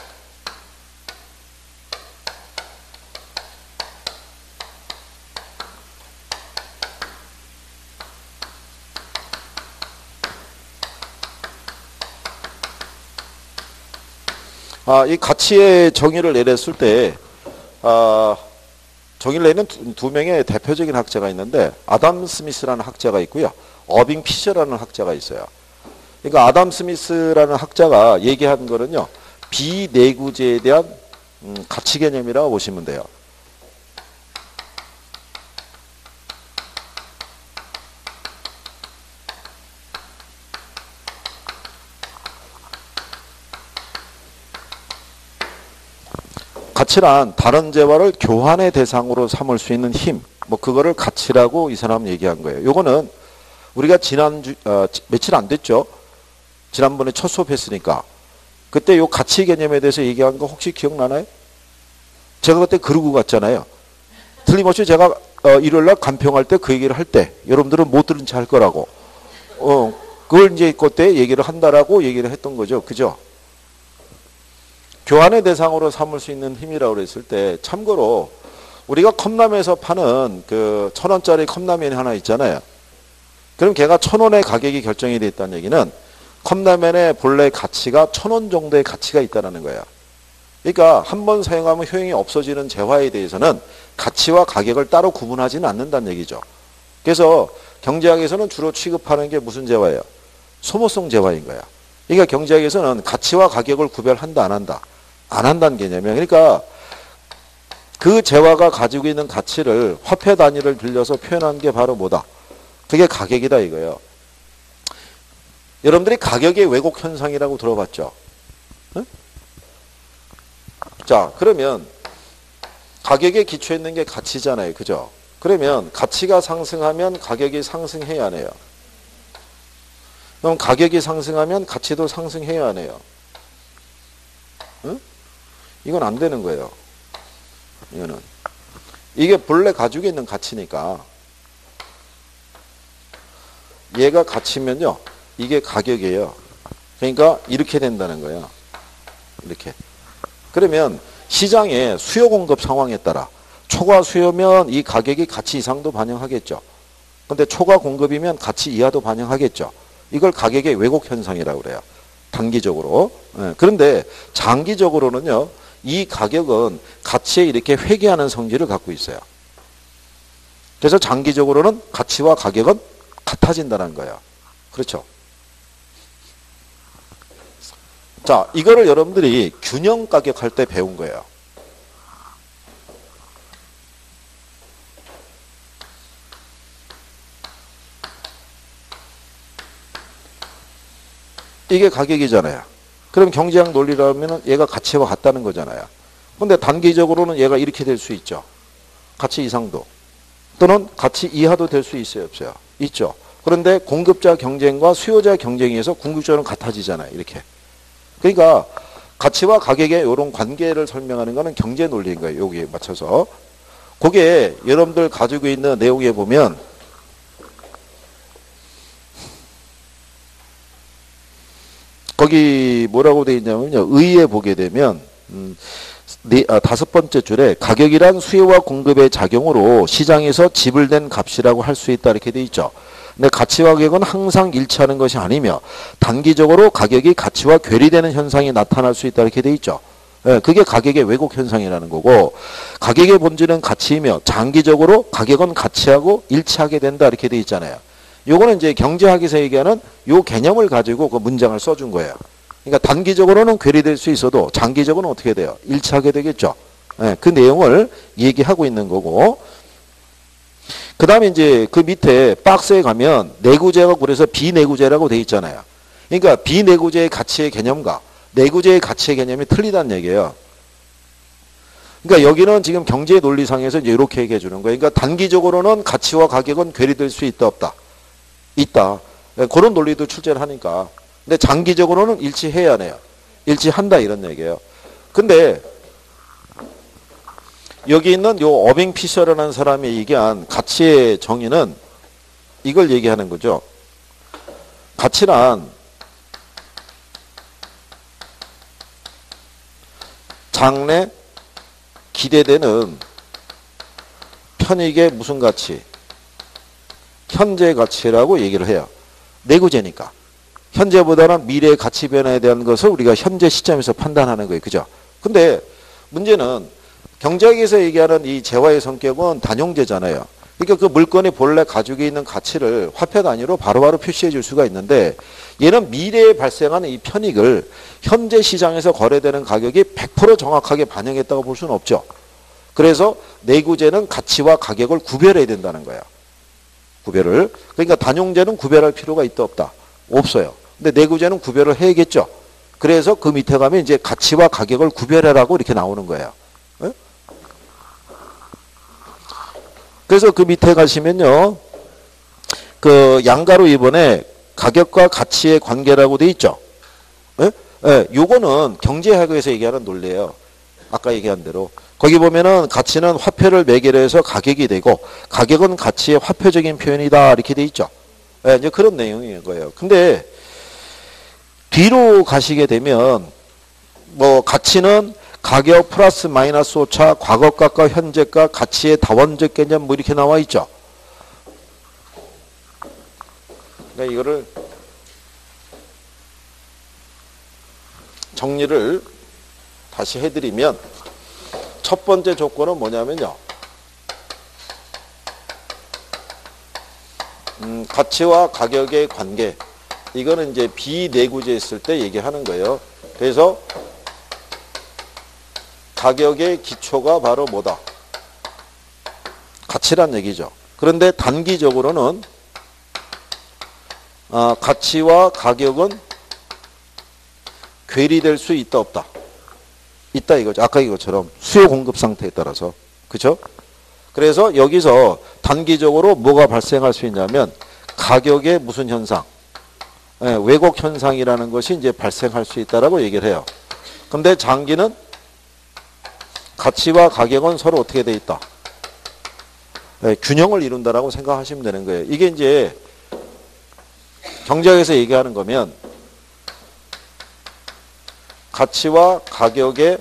이 가치의 정의를 내렸을 때, 정의를 내는 두 명의 대표적인 학자가 있는데, 아담 스미스라는 학자가 있고요. 어빙 피셔라는 학자가 있어요. 그러니까 아담 스미스라는 학자가 얘기한 거는요, 비내구재에 대한 가치 개념이라고 보시면 돼요. 가치란 다른 재화를 교환의 대상으로 삼을 수 있는 힘, 뭐 그거를 가치라고 이 사람은 얘기한 거예요. 요거는 우리가 며칠 안 됐죠? 지난번에 첫 수업했으니까 그때 요 가치 개념에 대해서 얘기한 거 혹시 기억나나요? 제가 그때 그러고 갔잖아요. 틀림없이 제가 일요일날 간평할 때 그 얘기를 할 때 여러분들은 못 들은 채 할 거라고 그걸 이제 그때 얘기를 한다라고 얘기를 했던 거죠. 그죠? 교환의 대상으로 삼을 수 있는 힘이라고 그랬을 때 참고로 우리가 컵라면에서 파는 그 1,000원짜리 컵라면이 하나 있잖아요. 그럼 걔가 1,000원의 가격이 결정이 돼 있다는 얘기는 컵라면의 본래 가치가 1,000원 정도의 가치가 있다는 거예요. 그러니까 한 번 사용하면 효용이 없어지는 재화에 대해서는 가치와 가격을 따로 구분하지는 않는다는 얘기죠. 그래서 경제학에서는 주로 취급하는 게 무슨 재화예요? 소모성 재화인 거야. 그러니까 경제학에서는 가치와 가격을 구별한다 안 한다? 안 한다는 개념이에요. 그러니까 그 재화가 가지고 있는 가치를 화폐 단위를 빌려서 표현한 게 바로 뭐다? 그게 가격이다 이거예요. 여러분들이 가격의 왜곡 현상이라고 들어봤죠? 응? 자, 그러면 가격에 기초했는 게 가치잖아요. 그죠? 그러면 가치가 상승하면 가격이 상승해야 하네요. 그럼 가격이 상승하면 가치도 상승해야 하네요. 응? 이건 안 되는 거예요. 이거는. 이게 본래 가지고 있는 가치니까 얘가 가치면요. 이게 가격이에요. 그러니까 이렇게 된다는 거예요. 이렇게. 그러면 시장의 수요 공급 상황에 따라 초과 수요면 이 가격이 가치 이상도 반영하겠죠. 근데 초과 공급이면 가치 이하도 반영하겠죠. 이걸 가격의 왜곡 현상이라고 그래요. 단기적으로. 그런데 장기적으로는요. 이 가격은 가치에 이렇게 회귀하는 성질을 갖고 있어요. 그래서 장기적으로는 가치와 가격은 같아진다는 거예요. 그렇죠? 자, 이거를 여러분들이 균형 가격 할 때 배운 거예요. 이게 가격이잖아요. 그럼 경제학 논리라면 얘가 가치와 같다는 거잖아요. 근데 단기적으로는 얘가 이렇게 될 수 있죠. 가치 이상도. 또는 가치 이하도 될 수 있어요, 없어요? 있죠. 그런데 공급자 경쟁과 수요자 경쟁에서 궁극적으로는 같아지잖아요. 이렇게. 그러니까 가치와 가격의 이런 관계를 설명하는 거는 경제 논리인 거예요. 여기에 맞춰서. 그게 여러분들 가지고 있는 내용에 보면 거기 뭐라고 되어 있냐면요. 의에 보게 되면 다섯 번째 줄에 가격이란 수요와 공급의 작용으로 시장에서 지불된 값이라고 할 수 있다 이렇게 되어 있죠. 근데 가치와 가격은 항상 일치하는 것이 아니며 단기적으로 가격이 가치와 괴리되는 현상이 나타날 수 있다 이렇게 되어 있죠. 예, 그게 가격의 왜곡 현상이라는 거고 가격의 본질은 가치이며 장기적으로 가격은 가치하고 일치하게 된다 이렇게 되어 있잖아요. 요거는 이제 경제학에서 얘기하는 요 개념을 가지고 그 문장을 써준 거예요. 그러니까 단기적으로는 괴리될 수 있어도 장기적으로는 어떻게 돼요? 일치하게 되겠죠. 예, 그 내용을 얘기하고 있는 거고 그 다음에 이제 그 밑에 박스에 가면 내구재가 그래서 비내구재라고 돼 있잖아요. 그러니까 비내구재의 가치의 개념과 내구재의 가치의 개념이 틀리다는 얘기예요. 그러니까 여기는 지금 경제 논리상에서 이제 이렇게 얘기해 주는 거예요. 그러니까 단기적으로는 가치와 가격은 괴리될 수 있다 없다. 있다. 그런 논리도 출제를 하니까. 근데 장기적으로는 일치해야 하네요. 일치한다 이런 얘기예요. 근데 여기 있는 요 어빙 피셔라는 사람이 얘기한 가치의 정의는 이걸 얘기하는 거죠. 가치란 장래 기대되는 편익의 무슨 가치? 현재 가치라고 얘기를 해요. 내구재니까. 현재보다는 미래의 가치 변화에 대한 것을 우리가 현재 시점에서 판단하는 거예요. 그죠? 근데 문제는 경제학에서 얘기하는 이 재화의 성격은 단용재잖아요. 그러니까 그 물건이 본래 가지고 있는 가치를 화폐 단위로 바로바로 표시해 줄 수가 있는데 얘는 미래에 발생하는 이 편익을 현재 시장에서 거래되는 가격이 100% 정확하게 반영했다고 볼 수는 없죠. 그래서 내구재는 가치와 가격을 구별해야 된다는 거야. 구별을. 그러니까 단용재는 구별할 필요가 있다 없다? 없어요. 근데 내구재는 구별을 해야겠죠. 그래서 그 밑에 가면 이제 가치와 가격을 구별해라고 이렇게 나오는 거예요. 네? 그래서 그 밑에 가시면요. 그 양가로 2번에 가격과 가치의 관계라고 돼 있죠. 네? 네, 요거는 경제학에서 얘기하는 논리예요. 아까 얘기한 대로. 거기 보면은 가치는 화폐를 매개로 해서 가격이 되고 가격은 가치의 화폐적인 표현이다 이렇게 돼 있죠. 네, 이제 그런 내용인 거예요. 근데 뒤로 가시게 되면 뭐 가치는 가격 플러스 마이너스 오차 과거값과 현재값 가치의 다원적 개념 뭐 이렇게 나와 있죠. 그러니까 이거를 정리를 다시 해드리면 첫 번째 조건은 뭐냐면요. 가치와 가격의 관계. 이거는 이제 비내구재 있을 때 얘기하는 거예요. 그래서 가격의 기초가 바로 뭐다? 가치란 얘기죠. 그런데 단기적으로는 가치와 가격은 괴리될 수 있다 없다? 있다 이거죠. 아까 이것처럼 수요 공급 상태에 따라서. 그렇죠? 그래서 여기서 단기적으로 뭐가 발생할 수 있냐면 가격의 무슨 현상? 예, 왜곡 현상이라는 것이 이제 발생할 수 있다라고 얘기를 해요. 근데 장기는 가치와 가격은 서로 어떻게 돼 있다? 예, 균형을 이룬다라고 생각하시면 되는 거예요. 이게 이제 경제학에서 얘기하는 거면 가치와 가격의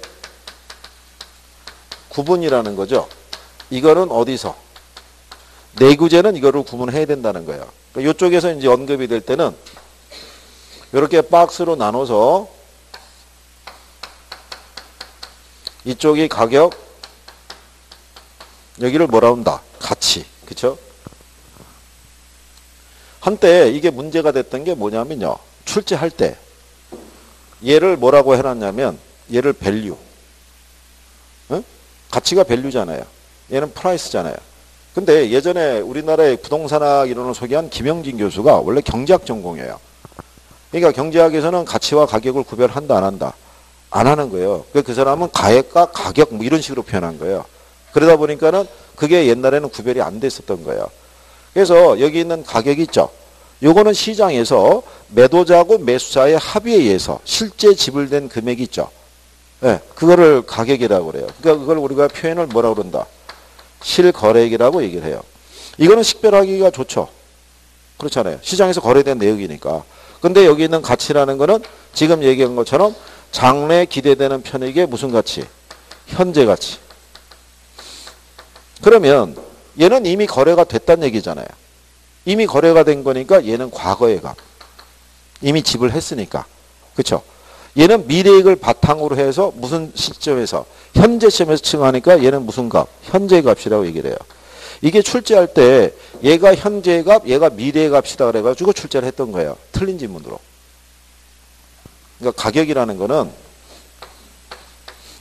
구분이라는 거죠. 이거는 어디서? 내구재는 이거를 구분해야 된다는 거예요. 그러니까 이쪽에서 이제 언급이 될 때는 이렇게 박스로 나눠서 이쪽이 가격, 여기를 뭐라 한다? 가치. 그쵸? 한때 이게 문제가 됐던 게 뭐냐면요. 출제할 때 얘를 뭐라고 해놨냐면 얘를 밸류. 응? 가치가 밸류잖아요. 얘는 프라이스잖아요. 근데 예전에 우리나라의 부동산학 이론을 소개한 김영진 교수가 원래 경제학 전공이에요. 그러니까 경제학에서는 가치와 가격을 구별한다 안 한다? 안 하는 거예요. 그 사람은 가액과 가격 뭐 이런 식으로 표현한 거예요. 그러다 보니까는 그게 옛날에는 구별이 안 됐었던 거예요. 그래서 여기 있는 가격이 있죠. 요거는 시장에서 매도자하고 매수자의 합의에 의해서 실제 지불된 금액이 있죠. 예, 그거를 가격이라고 그래요. 그러니까 그걸 우리가 표현을 뭐라고 그런다? 실거래액이라고 얘기를 해요. 이거는 식별하기가 좋죠. 그렇잖아요. 시장에서 거래된 내역이니까. 근데 여기 있는 가치라는 거는 지금 얘기한 것처럼 장래 기대되는 편익의 무슨 가치? 현재 가치. 그러면 얘는 이미 거래가 됐다는 얘기잖아요. 이미 거래가 된 거니까 얘는 과거의 값. 이미 지불했으니까. 그렇죠? 얘는 미래액을 바탕으로 해서 무슨 시점에서 현재 시점에서 측하니까 얘는 무슨 값? 현재 값이라고 얘기를 해요. 이게 출제할 때 얘가 현재의 값, 얘가 미래의 값이다 그래가지고 출제를 했던 거예요. 틀린 지문으로. 그러니까 가격이라는 거는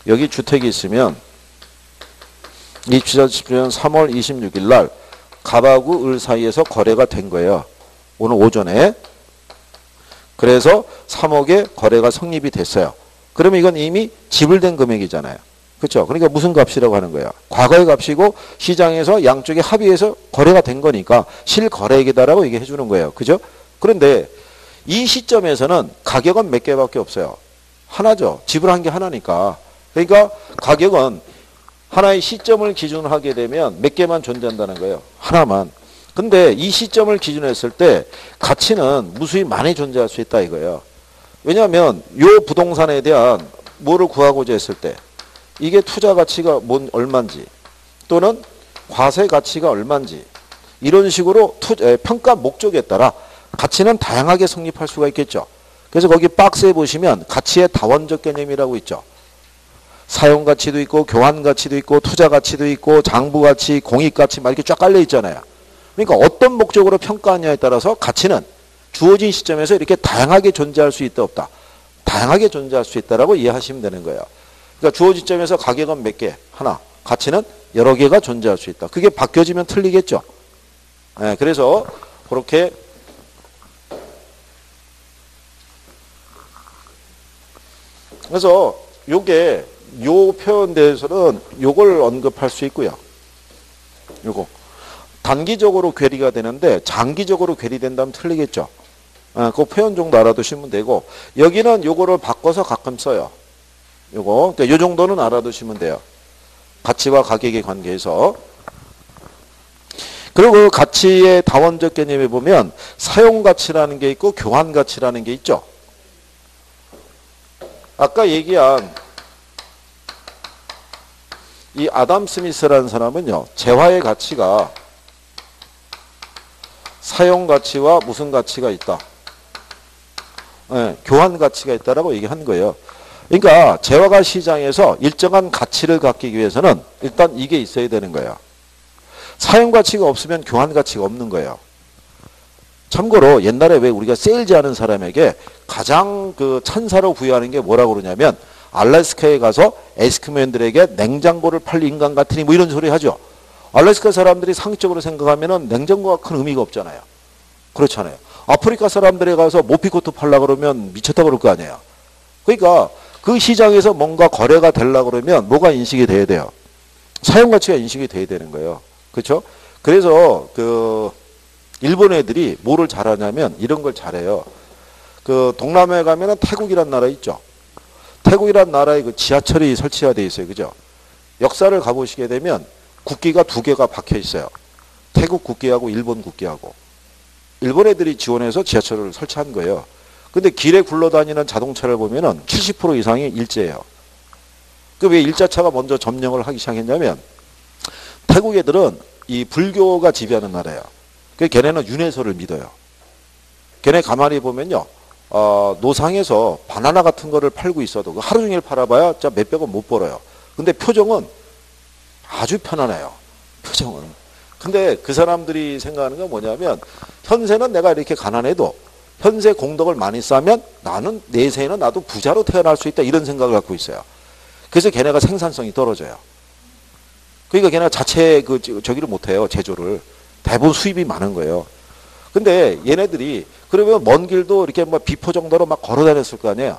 여기 주택이 있으면 2017년 3월 26일 날 갑하고 을 사이에서 거래가 된 거예요. 오늘 오전에. 그래서 3억에 거래가 성립이 됐어요. 그러면 이건 이미 지불된 금액이잖아요. 그렇죠? 그러니까 무슨 값이라고 하는 거예요? 과거의 값이고 시장에서 양쪽에 합의해서 거래가 된 거니까 실거래액이다라고 얘기해 주는 거예요. 그죠? 그런데 이 시점에서는 가격은 몇 개밖에 없어요. 하나죠. 지불한 게 하나니까. 그러니까 가격은 하나의 시점을 기준으로 하게 되면 몇 개만 존재한다는 거예요. 하나만. 근데 이 시점을 기준으로 했을 때 가치는 무수히 많이 존재할 수 있다 이거예요. 왜냐하면 요 부동산에 대한 뭐를 구하고자 했을 때 이게 투자 가치가 얼마인지 또는 과세 가치가 얼마인지 이런 식으로 평가 목적에 따라 가치는 다양하게 성립할 수가 있겠죠. 그래서 거기 박스에 보시면 가치의 다원적 개념이라고 있죠. 사용 가치도 있고 교환 가치도 있고 투자 가치도 있고 장부 가치, 공익 가치 막 이렇게 쫙 깔려 있잖아요. 그러니까 어떤 목적으로 평가하냐에 따라서 가치는 주어진 시점에서 이렇게 다양하게 존재할 수 있다 없다. 다양하게 존재할 수 있다라고 이해하시면 되는 거예요. 그러니까 주어진 시점에서 가격은 몇 개? 하나. 가치는 여러 개가 존재할 수 있다. 그게 바뀌어지면 틀리겠죠. 네, 그래서 그렇게 그래서 요게 요 표현 대해서는 요걸 언급할 수 있고요. 요거 단기적으로 괴리가 되는데 장기적으로 괴리된다면 틀리겠죠. 그 표현 정도 알아두시면 되고 여기는 요거를 바꿔서 가끔 써요. 요거 그러니까 요 정도는 알아두시면 돼요. 가치와 가격의 관계에서. 그리고 그 가치의 다원적 개념에 보면 사용가치라는 게 있고 교환가치라는 게 있죠. 아까 얘기한 이 아담 스미스라는 사람은요. 재화의 가치가 사용 가치와 무슨 가치가 있다. 네, 교환 가치가 있다라고 얘기한 거예요. 그러니까 재화가 시장에서 일정한 가치를 갖기 위해서는 일단 이게 있어야 되는 거예요. 사용 가치가 없으면 교환 가치가 없는 거예요. 참고로 옛날에 왜 우리가 세일즈 하는 사람에게 가장 그 찬사로 부여하는 게 뭐라고 그러냐면 알래스카에 가서 에스키모인들에게 냉장고를 팔 인간 같으니 뭐 이런 소리 하죠. 알래스카 사람들이 상식적으로 생각하면은 냉장고가 큰 의미가 없잖아요. 그렇잖아요. 아프리카 사람들에 가서 모피코트 팔라 그러면 미쳤다 그럴 거 아니에요. 그러니까 그 시장에서 뭔가 거래가 되려고 그러면 뭐가 인식이 돼야 돼요. 사용 가치가 인식이 돼야 되는 거예요. 그렇죠? 그래서 그 일본 애들이 뭐를 잘하냐면 이런 걸 잘해요. 그 동남아에 가면은 태국이란 나라 있죠. 태국이란 나라에 그 지하철이 설치가 돼 있어요. 그죠? 역사를 가보시게 되면 국기가 두 개가 박혀 있어요. 태국 국기하고 일본 국기하고. 일본 애들이 지원해서 지하철을 설치한 거예요. 근데 길에 굴러다니는 자동차를 보면은 70% 이상이 일제예요. 그 왜 일자차가 먼저 점령을 하기 시작했냐면 태국 애들은 이 불교가 지배하는 나라예요. 그 걔네는 윤회설을 믿어요. 걔네 가만히 보면요. 노상에서 바나나 같은 거를 팔고 있어도 하루 종일 팔아봐야 진짜 몇백원 못 벌어요. 근데 표정은 아주 편안해요. 표정은. 근데 그 사람들이 생각하는 건 뭐냐면 현세는 내가 이렇게 가난해도 현세 공덕을 많이 쌓으면 나는 내세에는 나도 부자로 태어날 수 있다 이런 생각을 갖고 있어요. 그래서 걔네가 생산성이 떨어져요. 그러니까 걔네가 자체 저기를 못해요. 제조를. 대부분 수입이 많은 거예요. 근데 얘네들이 그러면 먼 길도 이렇게 뭐 비포 정도로 막 걸어 다녔을 거 아니에요.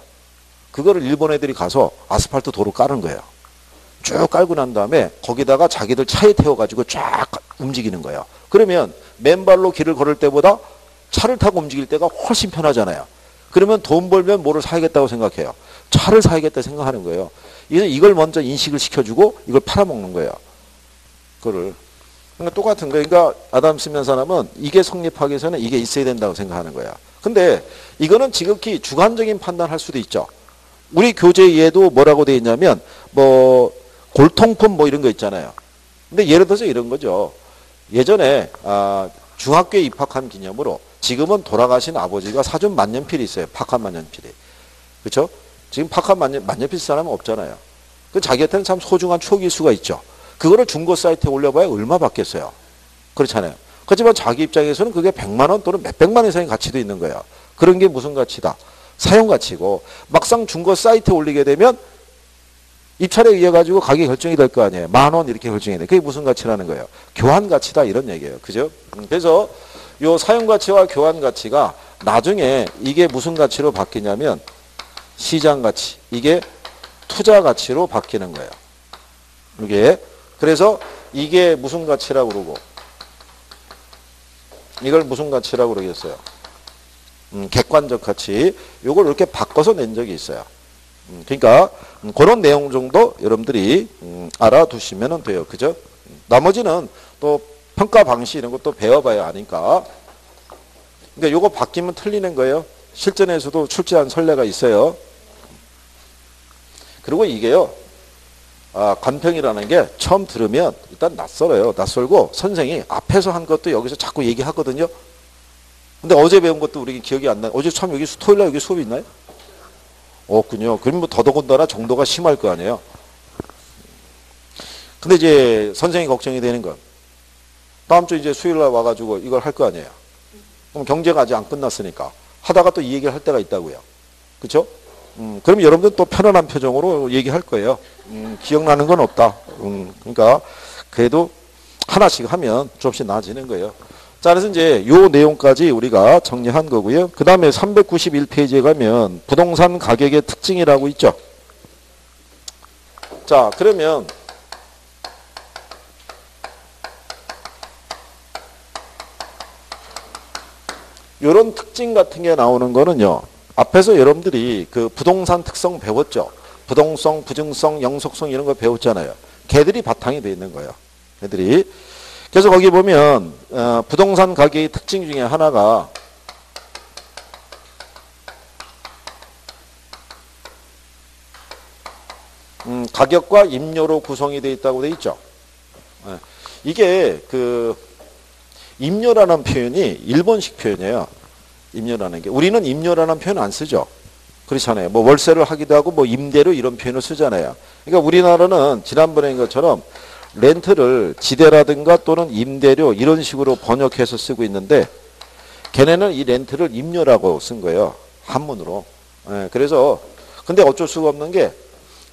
그거를 일본 애들이 가서 아스팔트 도로 깔은 거예요. 쭉 깔고 난 다음에 거기다가 자기들 차에 태워가지고 쫙 움직이는 거예요. 그러면 맨발로 길을 걸을 때보다 차를 타고 움직일 때가 훨씬 편하잖아요. 그러면 돈 벌면 뭐를 사야겠다고 생각해요. 차를 사야겠다 생각하는 거예요. 이걸 먼저 인식을 시켜주고 이걸 팔아먹는 거예요. 그거를. 그러니까 똑같은 거예요. 그러니까 아담 스미스 사람은 이게 성립하기 위해서는 이게 있어야 된다고 생각하는 거야. 근데 이거는 지극히 주관적인 판단할 수도 있죠. 우리 교재에도 뭐라고 되어 있냐면 뭐 골통품 뭐 이런 거 있잖아요. 근데 예를 들어서 이런 거죠. 예전에 중학교에 입학한 기념으로 지금은 돌아가신 아버지가 사준 만년필이 있어요. 박한 만년필이. 그렇죠? 지금 박한 만년필 사람은 없잖아요. 그 자기한테는 참 소중한 추억일 수가 있죠. 그거를 중고 사이트에 올려봐야 얼마 받겠어요. 그렇잖아요. 그렇지만 자기 입장에서는 그게 100만 원 또는 몇백만 원 이상의 가치도 있는 거예요. 그런 게 무슨 가치다? 사용 가치고 막상 중고 사이트에 올리게 되면 입찰에 의해 가지고 가격이 결정이 될 거 아니에요. 10,000원 이렇게 결정이 돼. 그게 무슨 가치라는 거예요? 교환 가치다 이런 얘기예요. 그죠? 그래서 요 사용 가치와 교환 가치가 나중에 이게 무슨 가치로 바뀌냐면 시장 가치, 이게 투자 가치로 바뀌는 거예요. 이게 그래서 이게 무슨 가치라고 그러고 이걸 무슨 가치라고 그러겠어요? 객관적 가치. 요걸 이렇게 바꿔서 낸 적이 있어요. 그러니까 그런 내용 정도 여러분들이 알아두시면 돼요. 그죠? 나머지는 또 평가 방식 이런 것도 배워봐야 하니까. 그러니까 요거 바뀌면 틀리는 거예요. 실전에서도 출제한 선례가 있어요. 그리고 이게요. 관평이라는 게 처음 들으면 일단 낯설어요. 낯설고 선생이 앞에서 한 것도 여기서 자꾸 얘기하거든요. 근데 어제 배운 것도 우리 기억이 안 나요. 어제 참 여기 토요일날 여기 수업이 있나요? 없군요. 그럼 뭐 더더군다나 정도가 심할 거 아니에요. 근데 이제 선생이 걱정이 되는 건 다음 주 이제 수요일날 와가지고 이걸 할 거 아니에요. 그럼 경제가 아직 안 끝났으니까 하다가 또 이 얘기를 할 때가 있다고요. 그렇죠? 그럼 여러분들 또 편안한 표정으로 얘기할 거예요. 기억나는 건 없다. 그러니까 그래도 하나씩 하면 조금씩 나아지는 거예요. 자, 그래서 이제 요 내용까지 우리가 정리한 거고요. 그 다음에 391페이지에 가면 부동산 가격의 특징이라고 있죠. 자, 그러면 요런 특징 같은 게 나오는 거는요. 앞에서 여러분들이 그 부동산 특성 배웠죠. 부동성, 부증성, 영속성 이런 거 배웠잖아요. 걔들이 바탕이 돼 있는 거예요. 걔들이. 그래서 거기 보면 부동산 가격의 특징 중에 하나가 가격과 임료로 구성이 되어 있다고 되어 있죠. 이게 그 임료라는 표현이 일본식 표현이에요. 임료라는 게. 우리는 임료라는 표현 안 쓰죠. 그렇잖아요. 뭐 월세를 하기도 하고 뭐 임대료 이런 표현을 쓰잖아요. 그러니까 우리나라는 지난번에 한 것처럼 렌트를 지대라든가 또는 임대료 이런 식으로 번역해서 쓰고 있는데 걔네는 이 렌트를 임료라고 쓴 거예요. 한문으로. 그래서 근데 어쩔 수가 없는 게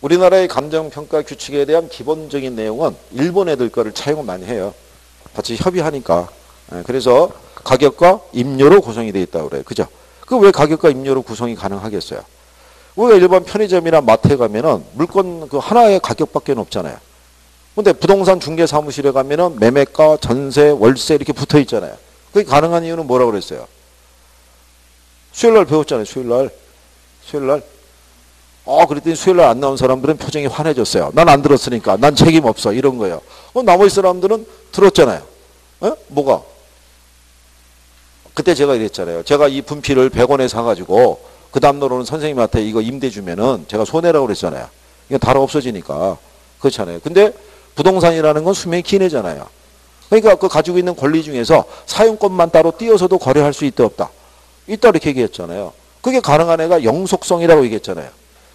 우리나라의 감정평가 규칙에 대한 기본적인 내용은 일본 애들 거를 차용을 많이 해요. 같이 협의하니까. 그래서 가격과 임료로 구성이 되어 있다고 그래요. 그죠? 그 왜 가격과 임료로 구성이 가능하겠어요? 우리가 일반 편의점이나 마트에 가면은 물건 그 하나의 가격밖에 없잖아요. 근데 부동산 중개사무실에 가면은 매매가, 전세, 월세 이렇게 붙어 있잖아요. 그게 가능한 이유는 뭐라고 그랬어요? 수요일날 배웠잖아요. 수요일날. 그랬더니 수요일날 안 나온 사람들은 표정이 환해졌어요. 난 안 들었으니까. 난 책임 없어. 이런 거예요. 나머지 사람들은 들었잖아요. 뭐가? 그때 제가 이랬잖아요. 제가 이 분필을 100원에 사가지고 그 다음날로는 선생님한테 이거 임대 주면은 제가 손해라고 그랬잖아요. 이거 다로 없어지니까. 그렇잖아요. 근데 부동산이라는 건 수명이 기내잖아요. 그러니까 그 가지고 있는 권리 중에서 사용권만 따로 띄어서도 거래할 수 있다 없다. 있다 이렇게 얘기했잖아요. 그게 가능한 애가 영속성이라고 얘기했잖아요.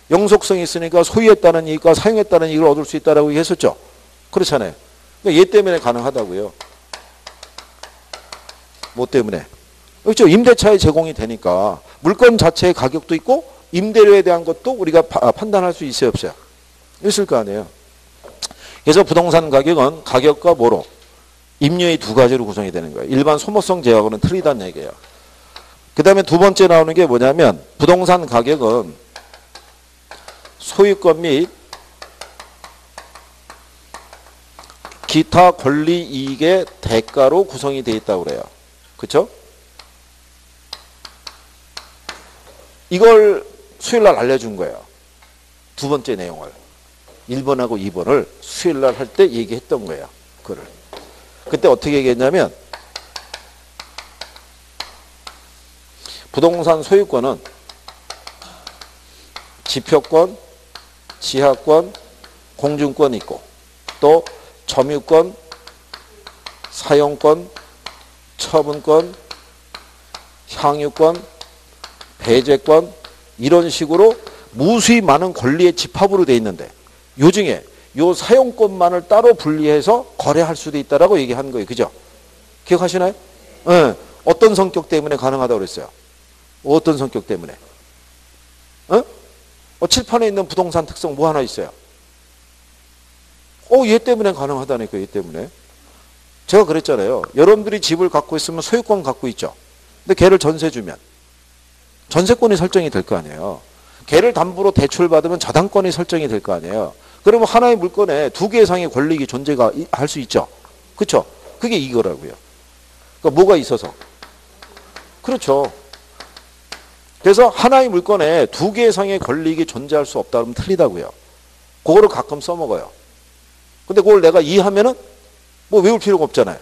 영속성이 있으니까 소유했다는 이익과 사용했다는 이익을 얻을 수 있다라고 얘기했었죠. 그렇잖아요. 그러니까 얘 때문에 가능하다고요. 뭐 때문에? 그렇죠. 임대차에 제공이 되니까 물건 자체의 가격도 있고 임대료에 대한 것도 우리가 판단할 수 있어요, 없어요? 있을 거 아니에요. 그래서 부동산 가격은 가격과 뭐로? 임료의 두 가지로 구성이 되는 거예요. 일반 소모성 제약하고는 틀리다는 얘기예요. 그 다음에 두 번째 나오는 게 뭐냐면 부동산 가격은 소유권 및 기타 권리 이익의 대가로 구성이 되어 있다고 그래요. 그렇죠? 이걸 수요일 날 알려준 거예요. 두 번째 내용을. 1번하고 2번을 수요일 날 할 때 얘기했던 거예요. 그거를. 그때 어떻게 얘기했냐면 부동산 소유권은 지표권, 지하권, 공증권이 있고 또 점유권, 사용권, 처분권, 향유권, 배제권 이런 식으로 무수히 많은 권리의 집합으로 되어 있는데 요 중에 요 사용권만을 따로 분리해서 거래할 수도 있다라고 얘기한 거예요. 그죠? 기억하시나요? 네. 어떤 성격 때문에 가능하다고 그랬어요? 어떤 성격 때문에? 칠판에 있는 부동산 특성 뭐 하나 있어요? 얘 때문에 가능하다니까, 얘 때문에. 제가 그랬잖아요. 여러분들이 집을 갖고 있으면 소유권 갖고 있죠. 근데 걔를 전세 주면 전세권이 설정이 될 거 아니에요. 걔를 담보로 대출받으면 저당권이 설정이 될 거 아니에요. 그러면 하나의 물건에 두 개 이상의 권리가 존재가 할 수 있죠. 그렇죠? 그게 이거라고요. 그러니까 뭐가 있어서. 그렇죠. 그래서 하나의 물건에 두 개 이상의 권리익이 존재할 수 없다 그러면 틀리다고요. 그거를 가끔 써먹어요. 근데 그걸 내가 이해하면은 뭐 외울 필요가 없잖아요.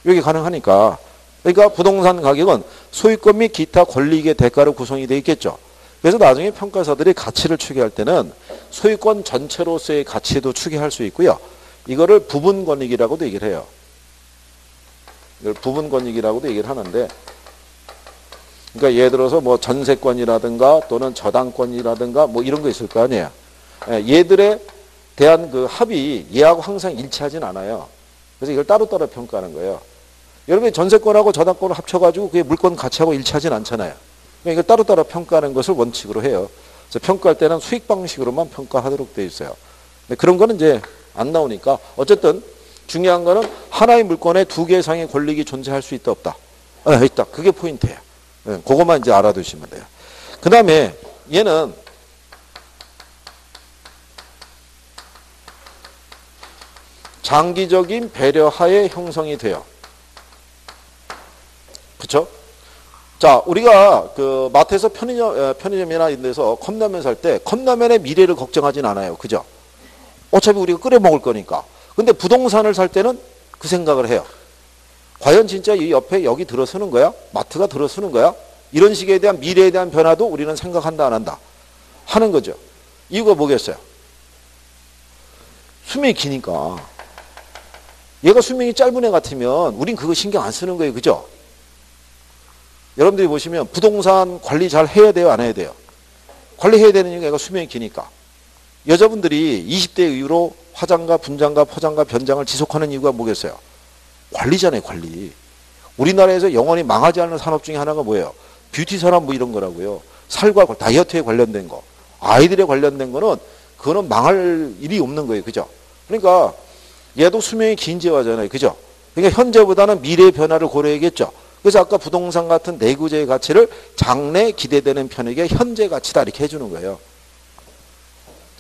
이게 가능하니까. 그러니까 부동산 가격은 소유권 및 기타 권리익의 대가로 구성이 되어 있겠죠. 그래서 나중에 평가사들이 가치를 추계할 때는 소유권 전체로서의 가치도 추계할 수 있고요. 이거를 부분권익이라고도 얘기를 해요. 이걸 부분권익이라고도 얘기를 하는데 그러니까 예를 들어서 뭐 전세권이라든가 또는 저당권이라든가 뭐 이런 거 있을 거 아니에요. 얘들에 대한 그 합이 얘하고 항상 일치하진 않아요. 그래서 이걸 따로따로 평가하는 거예요. 여러분이 전세권하고 저당권을 합쳐가지고 그게 물건 가치하고 일치하진 않잖아요. 그러니까 이걸 따로따로 평가하는 것을 원칙으로 해요. 그래서 평가할 때는 수익 방식으로만 평가하도록 되어 있어요. 근데 그런 거는 이제 안 나오니까 어쨌든 중요한 거는 하나의 물건에 두 개 이상의 권리익이 존재할 수 있다 없다. 있다. 그게 포인트예요. 그것만 이제 알아두시면 돼요. 그 다음에 얘는 장기적인 배려하에 형성이 돼요. 그렇죠? 자, 우리가 그 마트에서 편의점이나 이런 데서 컵라면 살 때 컵라면의 미래를 걱정하진 않아요. 그죠? 어차피 우리가 끓여 먹을 거니까. 근데 부동산을 살 때는 그 생각을 해요. 과연 진짜 이 옆에 여기 들어서는 거야? 마트가 들어서는 거야? 이런 식에 대한 미래에 대한 변화도 우리는 생각한다 안 한다? 하는 거죠. 이유가 뭐겠어요? 수명이 기니까. 얘가 수명이 짧은 애 같으면 우린 그거 신경 안 쓰는 거예요. 그죠? 여러분들이 보시면 부동산 관리 잘 해야 돼요? 안 해야 돼요? 관리해야 되는 이유가 얘가 수명이 기니까. 여자분들이 20대 이후로 화장과 분장과 포장과 변장을 지속하는 이유가 뭐겠어요? 관리잖아요. 관리. 우리나라에서 영원히 망하지 않는 산업 중에 하나가 뭐예요? 뷰티 산업 뭐 이런 거라고요. 살과 다이어트에 관련된 거. 아이들에 관련된 거는 그거는 망할 일이 없는 거예요. 그죠? 그러니까 얘도 수명이 긴 재화잖아요. 그죠? 그러니까 현재보다는 미래의 변화를 고려해야겠죠. 그래서 아까 부동산 같은 내구재의 가치를 장래 기대되는 편익의 현재 가치다 이렇게 해주는 거예요.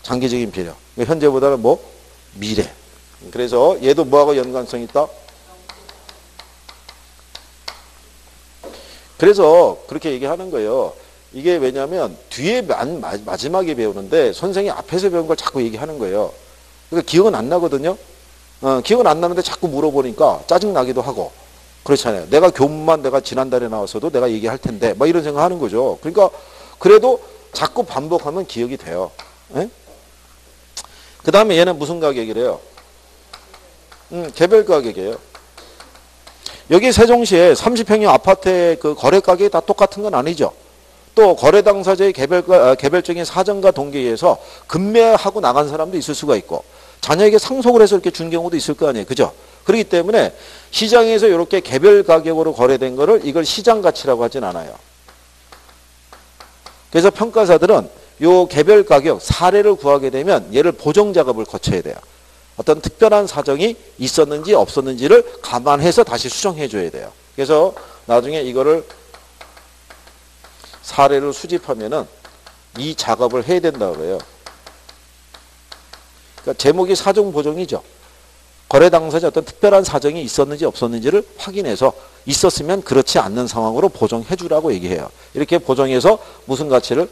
장기적인 배려. 그러니까 현재보다는 뭐? 미래. 그래서 얘도 뭐하고 연관성이 있다? 그래서 그렇게 얘기하는 거예요. 이게 왜냐하면 뒤에 마지막에 배우는데 선생이 앞에서 배운 걸 자꾸 얘기하는 거예요. 그러니까 기억은 안 나거든요. 기억은 안 나는데 자꾸 물어보니까 짜증나기도 하고 그렇잖아요. 내가 교문만 내가 지난달에 나왔어도 내가 얘기할 텐데 막 이런 생각하는 거죠. 그러니까 그래도 자꾸 반복하면 기억이 돼요. 그 다음에 얘는 무슨 가격이래요? 개별 가격이에요. 여기 세종시에 30평형 아파트의 그 거래 가격이 다 똑같은 건 아니죠. 또 거래 당사자의 개별적인 사정과 동기에 의해서 급매하고 나간 사람도 있을 수가 있고 자녀에게 상속을 해서 이렇게 준 경우도 있을 거 아니에요. 그죠? 그렇기 때문에 시장에서 이렇게 개별 가격으로 거래된 거를 이걸 시장 가치라고 하진 않아요. 그래서 평가사들은 요 개별 가격 사례를 구하게 되면 얘를 보정 작업을 거쳐야 돼요. 어떤 특별한 사정이 있었는지 없었는지를 감안해서 다시 수정해 줘야 돼요. 그래서 나중에 이거를 사례를 수집하면은 이 작업을 해야 된다고 그래요. 그러니까 제목이 사정 보정이죠. 거래 당사자 어떤 특별한 사정이 있었는지 없었는지를 확인해서 있었으면 그렇지 않는 상황으로 보정해 주라고 얘기해요. 이렇게 보정해서 무슨 가치를?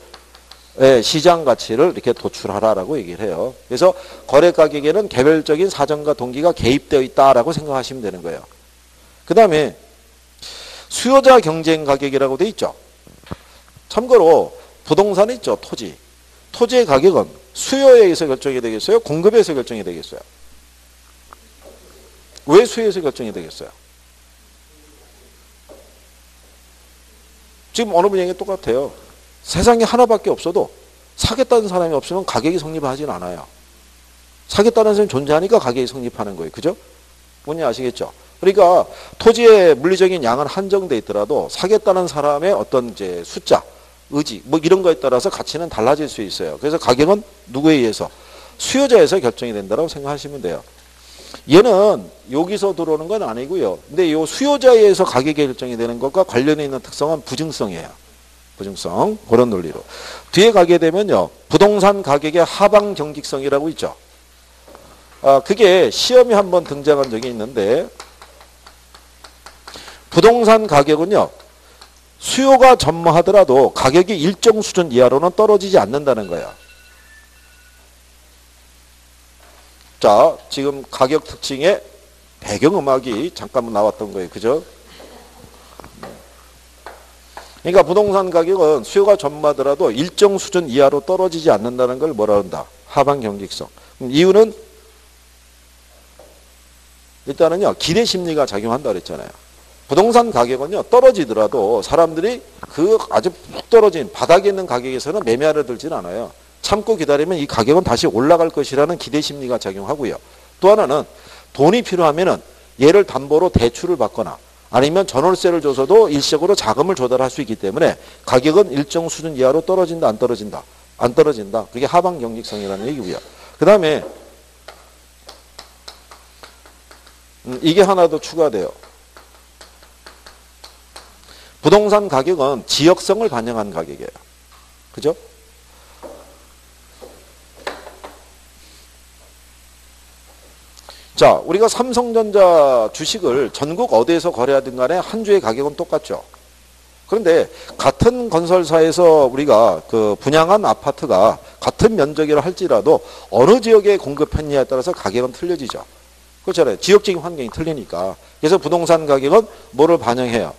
예, 시장 가치를 이렇게 도출하라라고 얘기를 해요. 그래서 거래 가격에는 개별적인 사정과 동기가 개입되어 있다라고 생각하시면 되는 거예요. 그 다음에 수요자 경쟁 가격이라고 돼 있죠. 참고로 부동산 있죠. 토지. 토지의 가격은 수요에 의해서 결정이 되겠어요? 공급에 의해서 결정이 되겠어요? 왜 수요에서 결정이 되겠어요? 지금 어느 분야가 똑같아요. 세상에 하나밖에 없어도 사겠다는 사람이 없으면 가격이 성립하지는 않아요. 사겠다는 사람이 존재하니까 가격이 성립하는 거예요. 그죠? 뭔지 아시겠죠? 그러니까 토지의 물리적인 양은 한정돼 있더라도 사겠다는 사람의 어떤 이제 숫자, 의지, 뭐 이런 거에 따라서 가치는 달라질 수 있어요. 그래서 가격은 누구에 의해서? 수요자에서 결정이 된다고 생각하시면 돼요. 얘는 여기서 들어오는 건 아니고요. 근데 이 수요자에 의해서 가격이 결정이 되는 것과 관련해 있는 특성은 부증성이에요. 부증성. 그런 논리로. 뒤에 가게 되면요. 부동산 가격의 하방 경직성이라고 있죠. 그게 시험에 한번 등장한 적이 있는데 부동산 가격은요. 수요가 전무하더라도 가격이 일정 수준 이하로는 떨어지지 않는다는 거예요. 자, 지금 가격 특징의 배경음악이 잠깐만 나왔던 거예요. 그죠? 그러니까 부동산 가격은 수요가 전무하더라도 일정 수준 이하로 떨어지지 않는다는 걸 뭐라 한다? 하방 경직성. 이유는 일단은요. 기대 심리가 작용한다 그랬잖아요. 부동산 가격은요. 떨어지더라도 사람들이 그 아주 푹 떨어진 바닥에 있는 가격에서는 매매하려 들지는 않아요. 참고 기다리면 이 가격은 다시 올라갈 것이라는 기대 심리가 작용하고요. 또 하나는 돈이 필요하면은 얘를 담보로 대출을 받거나 아니면 전월세를 줘서도 일시적으로 자금을 조달할 수 있기 때문에 가격은 일정 수준 이하로 떨어진다, 안 떨어진다? 안 떨어진다. 그게 하방 경직성이라는 얘기고요. 그 다음에 이게 하나 더 추가돼요. 부동산 가격은 지역성을 반영한 가격이에요. 그죠? 자, 우리가 삼성전자 주식을 전국 어디에서 거래하든 간에 한 주의 가격은 똑같죠. 그런데 같은 건설사에서 우리가 그 분양한 아파트가 같은 면적이라 할지라도 어느 지역에 공급했냐에 따라서 가격은 틀려지죠. 그렇잖아요. 지역적인 환경이 틀리니까. 그래서 부동산 가격은 뭐를 반영해요?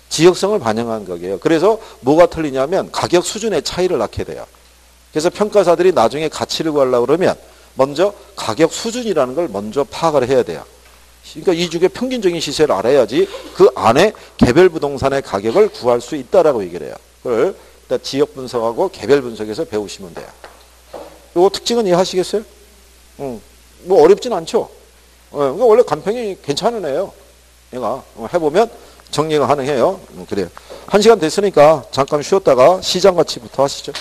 지역성을 반영한 거예요. 그래서 뭐가 틀리냐면 가격 수준의 차이를 낳게 돼요. 그래서 평가사들이 나중에 가치를 구하려고 그러면 먼저 가격 수준이라는 걸 먼저 파악을 해야 돼요. 그러니까 이 중에 평균적인 시세를 알아야지 그 안에 개별 부동산의 가격을 구할 수 있다라고 얘기를 해요. 그걸 일단 지역 분석하고 개별 분석에서 배우시면 돼요. 이 특징은 이해하시겠어요? 뭐 어렵진 않죠. 그러니까 원래 간평이 괜찮은 애예요. 얘가 해보면 정리가 가능해요. 그래요. 1시간 됐으니까 잠깐 쉬었다가 시장 가치부터 하시죠.